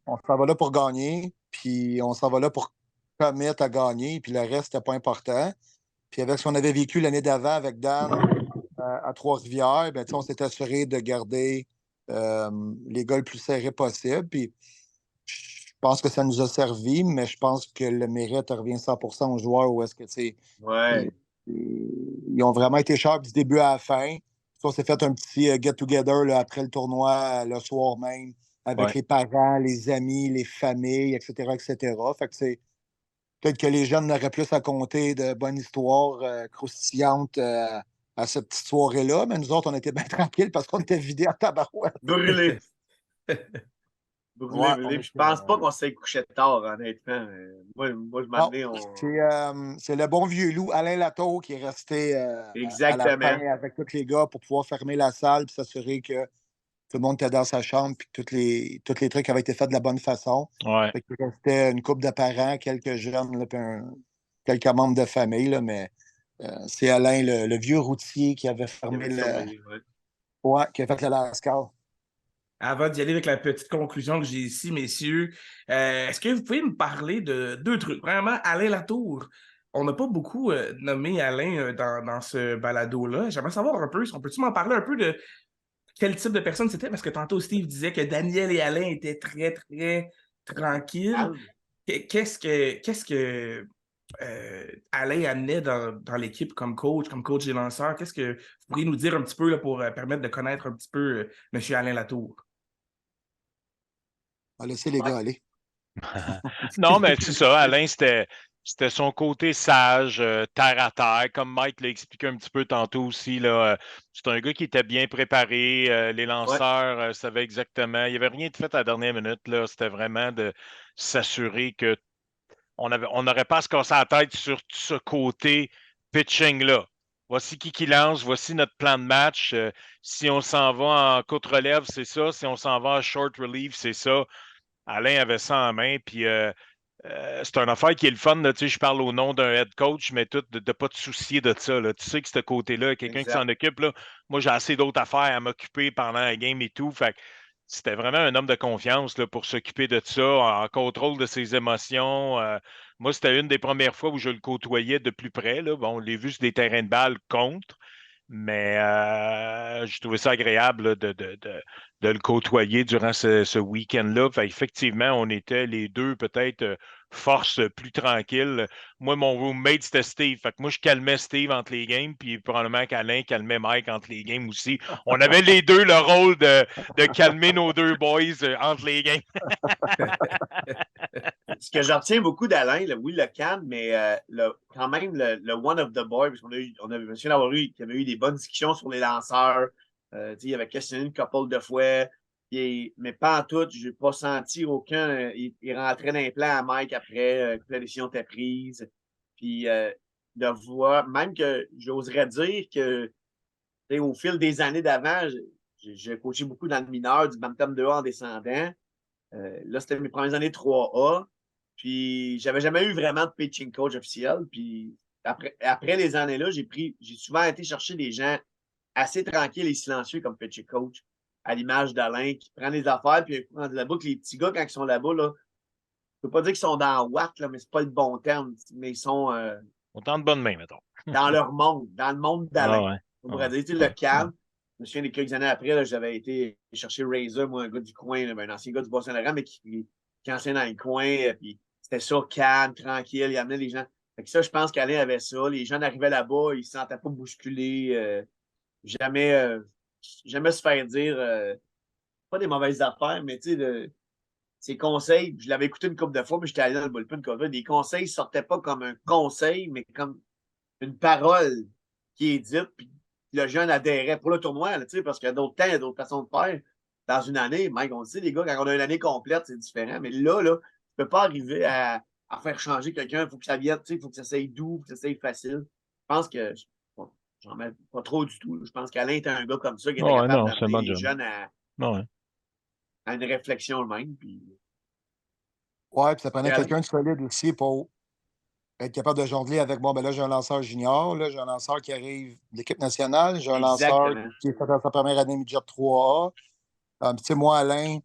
on s'en va là pour gagner, puis on s'en va là pour commettre à gagner, puis le reste, c'était pas important. Puis avec ce qu'on avait vécu l'année d'avant avec Dan à Trois-Rivières, ben, tu sais, on s'est assuré de garder les gars le plus serrés possible. Puis je pense que ça nous a servi, mais je pense que le mérite revient 100% aux joueurs où est-ce que, tu sais, ouais. ils ont vraiment été sharp du début à la fin. On s'est fait un petit get-together là, après le tournoi, le soir même, avec Ouais. les parents, les amis, les familles, etc., etc. Fait que c'est peut-être que les jeunes n'auraient plus à compter de bonnes histoires croustillantes à cette petite soirée-là, mais nous autres, on était bien tranquilles parce qu'on était vidés en tabarouette. Brûlé. Brûlé, Ouais, on brûlé. Puis je était, pense pas qu'on s'est couché tard, honnêtement. Moi, je m'en non, donné, c'est le bon vieux loup Alain Latour qui est resté à la fin Exactement. avec tous les gars pour pouvoir fermer la salle et s'assurer que tout le monde était dans sa chambre et que tous les trucs avaient été faits de la bonne façon. Ouais. Fait qu'il restait une couple de parents, quelques jeunes, là, puis quelques membres de famille, là, mais c'est Alain, le vieux routier, qui avait Il fermé avait surveillé, ouais. Ouais, qui a fait le Lascar. Avant d'y aller avec la petite conclusion que j'ai ici, messieurs, est-ce que vous pouvez me parler de deux trucs? Vraiment, Alain Latour. On n'a pas beaucoup nommé Alain dans ce balado-là. J'aimerais savoir un peu, on peut-tu m'en parler un peu de quel type de personne c'était? Parce que tantôt, Steve disait que Daniel et Alain étaient très, très tranquilles. Calme. Qu'est-ce que Alain amenait dans l'équipe comme coach des lanceurs? Qu'est-ce que vous pourriez nous dire un petit peu là, pour permettre de connaître un petit peu M. Alain Latour? On va laisser les Ouais. gars aller. Non, mais c'est ça. Alain, c'était son côté sage, terre à terre, comme Mike l'a expliqué un petit peu tantôt aussi. Là, c'est un gars qui était bien préparé. Les Ouais. lanceurs savaient exactement. Il n'y avait rien de fait à la dernière minute. Là. C'était vraiment de s'assurer que on n'aurait pas à se casser la tête sur ce côté pitching-là. Voici qui lance, voici notre plan de match. Si on s'en va en courte relève, c'est ça. Si on s'en va en short relief, c'est ça. Alain avait ça en main, puis c'est une affaire qui est le fun. Là, tu sais, je parle au nom d'un head coach, mais tout, de ne pas te soucier de ça. Là. Tu sais que ce côté-là, quelqu'un qui Exact. s'en occupe, là, moi j'ai assez d'autres affaires à m'occuper pendant la game et tout. Fait que c'était vraiment un homme de confiance là, pour s'occuper de ça, en contrôle de ses émotions. Moi, c'était une des premières fois où je le côtoyais de plus près. Là. Bon, on l'a vu sur des terrains de balle contre. Mais j'ai trouvé ça agréable là, de le côtoyer durant ce week-end-là. Fait, effectivement, on était les deux peut-être forces plus tranquilles. Moi, mon roommate, c'était Steve. Fait que moi, je calmais Steve entre les games, puis probablement qu'Alain calmait Mike entre les games aussi. On avait les deux le rôle de calmer nos deux boys entre les games. Ce que je retiens beaucoup d'Alain, oui, le calme, mais quand même le one of the boys, parce on a mentionné d'avoir eu, qu'il y avait eu des bonnes discussions sur les lanceurs. Il avait questionné une couple de fois. Mais pas en tout, je n'ai pas senti aucun. Il rentrait dans les plans à Mike après que la décision était prise. Puis de voir, même que j'oserais dire que au fil des années d'avant, j'ai coaché beaucoup dans le mineur, du Bantam 2A en descendant. Là, c'était mes premières années 3A. Puis, j'avais jamais eu vraiment de pitching coach officiel. Puis, après les années-là, j'ai souvent été chercher des gens assez tranquilles et silencieux comme pitching coach, à l'image d'Alain, qui prend les affaires. Puis, là-bas, que les petits gars, quand ils sont là-bas, là, je ne peux pas dire qu'ils sont dans Watt, là, mais c'est pas le bon terme. Mais ils sont Autant de bonne main, mettons. dans leur monde, dans le monde Ah d'Alain. ouais. On pourrait dire, le calme. Je me souviens, des quelques années après, là, j'avais été chercher Razor, moi, un gars du coin, là, un ancien gars du Bas-Saint-Laurent, mais qui enseignait dans le coin. Puis c'était ça, calme, tranquille. Il amenait les gens. Fait que ça, je pense qu'Alain avait ça. Les gens arrivaient là-bas, ils ne se sentaient pas bousculés. Jamais, jamais se faire dire, pas des mauvaises affaires, mais tu sais, ses conseils. Je l'avais écouté une couple de fois, mais j'étais allé dans le bullpen. Des conseils ne sortaient pas comme un conseil, mais comme une parole qui est dite, puis le jeune adhérait pour le tournoi, là, parce qu'il y a d'autres temps, il y a d'autres façons de faire. Dans une année, Mike, on le sait, les gars, quand on a une année complète, c'est différent. Mais là, tu ne peux pas arriver à faire changer quelqu'un. Il faut que ça vienne, il faut que ça soit doux, que ça soit facile. Je pense que bon, j'en mets pas trop du tout. Je pense qu'Alain était un gars comme ça qui était capable non, c'est un d'amener bon les job. jeunes Ouais. à une réflexion eux-mêmes. Puis... Ouais, puis ça prenait quelqu'un de solide aussi pour être capable de jongler avec moi. Ben là, j'ai un lanceur junior, là, j'ai un lanceur qui arrive de l'équipe nationale, j'ai un lanceur Exactement. qui est fait dans sa première année midget 3A. Tu sais, moi, Alain,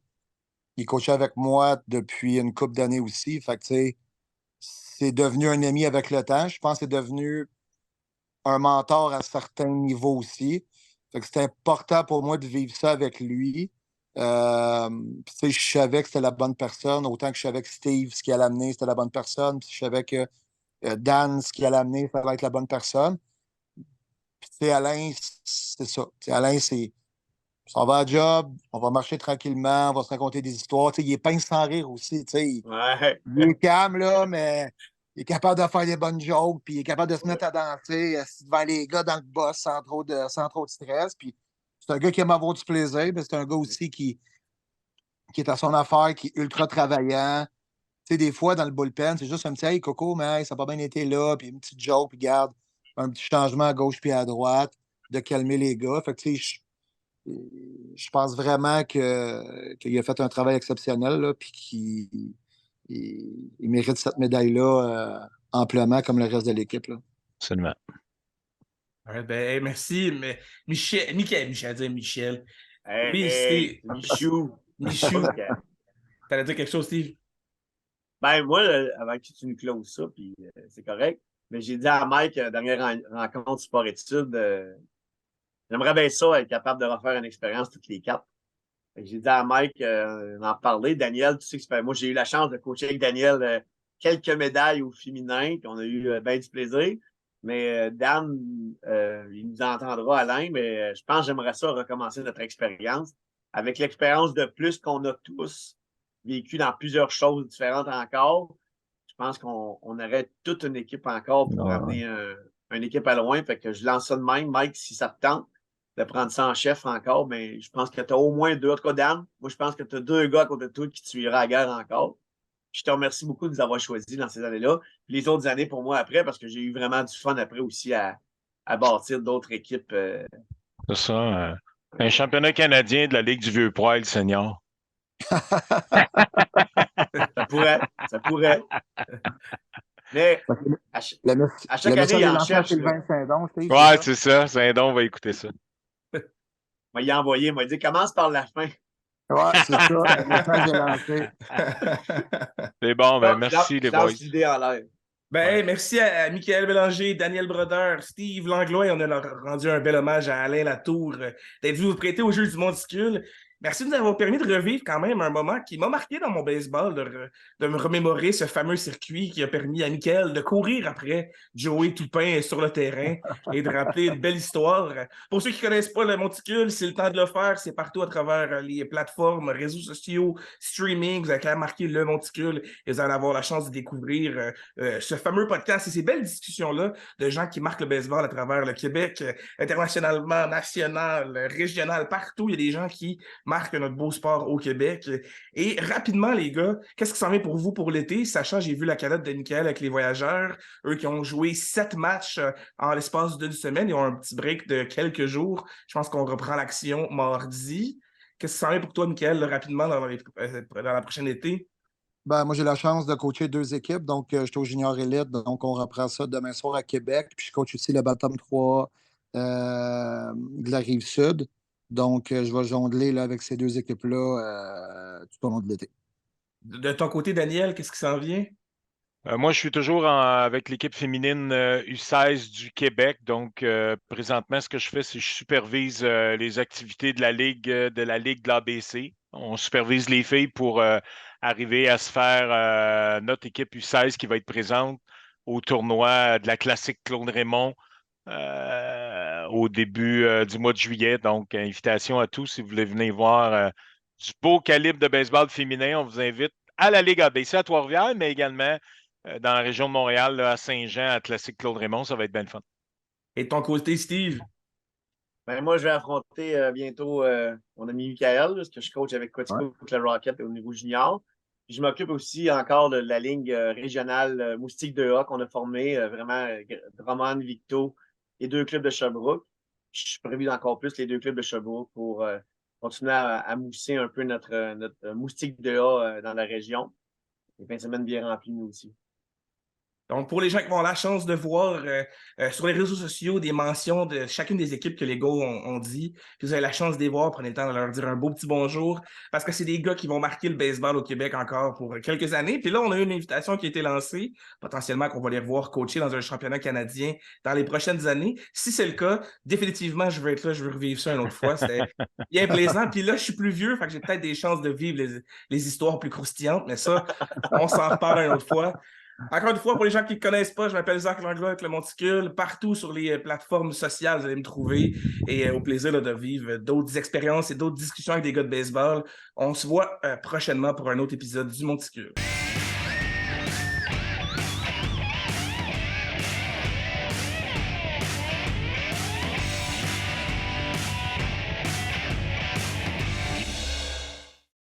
il coachait avec moi depuis une couple d'années aussi. Fait que, tu sais, c'est devenu un ami avec le temps. Je pense que c'est devenu un mentor à certains niveaux aussi. Fait que c'était important pour moi de vivre ça avec lui. Puis, tu sais, je savais que c'était la bonne personne, autant que je savais que Steve, ce qu'il allait amener, c'était la bonne personne. Puis je savais que Dan, ce qu'il allait amener, ça allait être la bonne personne. Puis, tu sais, Alain, c'est ça. Tu sais, Alain, c'est. On va à job, on va marcher tranquillement, on va se raconter des histoires. Tu sais, il est pince sans rire aussi. Tu sais, Ouais. il est calme, là, mais il est capable de faire des bonnes jokes, puis il est capable de se mettre à danser devant les gars dans le boss sans trop de stress. Puis c'est un gars qui aime avoir du plaisir, mais c'est un gars aussi qui est à son affaire, qui est ultra travaillant. Tu sais, des fois, dans le bullpen, c'est juste un petit Hey, Coco, mais hey, ça n'a pas bien été là, puis une petite joke, puis garde un petit changement à gauche puis à droite, de calmer les gars. Fait que, tu sais, je pense vraiment qu'il a fait un travail exceptionnel, là, puis qu'il mérite cette médaille-là amplement, comme le reste de l'équipe. Là. Absolument. Ouais, ben, merci, mais Michel, Michel. Oui, Hey, c'est Michou. Michou. T'allais dire quelque chose, Steve? Ben, moi, avant que tu nous closes ça, puis c'est correct, mais j'ai dit à Mike, dernière rencontre sport-études, j'aimerais bien ça être capable de refaire une expérience toutes les quatre. J'ai dit à Mike d'en parler. Daniel, tu sais que moi, j'ai eu la chance de coacher avec Daniel quelques médailles au féminin, puis on a eu bien du plaisir. Mais Dan, il nous entendra, Alain, mais je pense que j'aimerais ça recommencer notre expérience avec l'expérience de plus qu'on a tous vécu dans plusieurs choses différentes encore. Je pense qu'on aurait toute une équipe encore pour amener une équipe à loin. Fait que je lance ça de même, Mike, si ça te tente de prendre ça en chef encore, mais je pense que tu as au moins deux. En tout cas, Dan, moi, je pense que tu as deux gars à côté de toi qui tu iras à la guerre encore. Je te remercie beaucoup de nous avoir choisis dans ces années-là. Puis les autres années pour moi après, parce que j'ai eu vraiment du fun après aussi à bâtir d'autres équipes. C'est ça. Un championnat canadien de la Ligue du Vieux-Poil senior. Ça pourrait. Ça pourrait. Mais à chaque Le année, il message est en lancé à cherche. Sylvain Saint-Don, Steve. Ouais, c'est ça. Saint-Don va écouter ça. Il m'a envoyé, il m'a dit commence par la fin. Ouais, c'est ça. Le message est lancé. C'est bon, ben Donc, merci les je boys. lance l'idée en l'air. Ben, Ouais. hey, merci à Michael Bélanger, Daniel Brodeur, Steve Langlois. On a rendu un bel hommage à Alain Latour d'être venu vous prêter au jeu du monticule. Merci de nous avoir permis de revivre quand même un moment qui m'a marqué dans mon baseball, de me remémorer ce fameux circuit qui a permis à Michael de courir après Joey Toupin sur le terrain et de rappeler une belle histoire. Pour ceux qui ne connaissent pas le monticule, c'est le temps de le faire. C'est partout à travers les plateformes, réseaux sociaux, streaming. Vous avez quand même marqué le monticule et vous allez avoir la chance de découvrir ce fameux podcast et ces belles discussions-là de gens qui marquent le baseball à travers le Québec, internationalement, national, régional, partout. Il y a des gens qui marquent notre beau sport au Québec. Et rapidement, les gars, qu'est-ce qui s'en vient pour vous pour l'été? Sachant, j'ai vu la calotte de Michael avec les Voyageurs, eux qui ont joué 7 matchs en l'espace d'une semaine. Ils ont un petit break de quelques jours. Je pense qu'on reprend l'action mardi. Qu'est-ce qui s'en vient pour toi, Michael, rapidement dans la prochaine été? Ben, moi, j'ai la chance de coacher deux équipes. Donc, je suis au Junior Elite. Donc, on reprend ça demain soir à Québec. Puis, je coach aussi le Bottom 3 de la Rive-Sud. Donc, je vais jongler là, avec ces deux équipes-là tout au long de l'été. De ton côté, Daniel, qu'est-ce qui s'en vient? Moi, je suis toujours avec l'équipe féminine U16 du Québec. Donc, présentement, ce que je fais, c'est que je supervise les activités de la Ligue de l'ABC. On supervise les filles pour arriver à se faire notre équipe U16 qui va être présente au tournoi de la classique Claude Raymond au début du mois de juillet. Donc, invitation à tous si vous voulez venir voir du beau calibre de baseball féminin. On vous invite à la Ligue ABC à Trois-Rivières, mais également dans la région de Montréal, là, à Saint-Jean, à Classique Claude Raymond. Ça va être bien le fun. Et de ton côté, Steve? Ben, moi, je vais affronter bientôt mon ami Michael, parce que je coach avec Quatico le Rocket au niveau junior. Puis je m'occupe aussi encore de la ligne régionale Moustique 2A qu'on a formée, vraiment Drummond, Victo et 2 clubs de Sherbrooke. Je suis prévu d'encore plus les 2 clubs de Sherbrooke pour continuer à mousser un peu notre Moustique 2A dans la région. Les fins de semaine bien remplies, nous aussi. Donc, pour les gens qui vont avoir la chance de voir sur les réseaux sociaux des mentions de chacune des équipes que les gars ont dit, puis vous avez la chance de les voir, prenez le temps de leur dire un beau petit bonjour, parce que c'est des gars qui vont marquer le baseball au Québec encore pour quelques années. Puis là, on a eu une invitation qui a été lancée, potentiellement qu'on va les revoir coacher dans un championnat canadien dans les prochaines années. Si c'est le cas, définitivement, je veux être là, je veux revivre ça une autre fois. C'était bien plaisant. Puis là, je suis plus vieux, fait que j'ai peut-être des chances de vivre les histoires plus croustillantes, mais ça, on s'en reparle une autre fois. Encore une fois, pour les gens qui ne connaissent pas, je m'appelle Zach Langlois avec le Monticule. Partout sur les plateformes sociales, vous allez me trouver. Et au plaisir là, de vivre d'autres expériences et d'autres discussions avec des gars de baseball. On se voit prochainement pour un autre épisode du Monticule.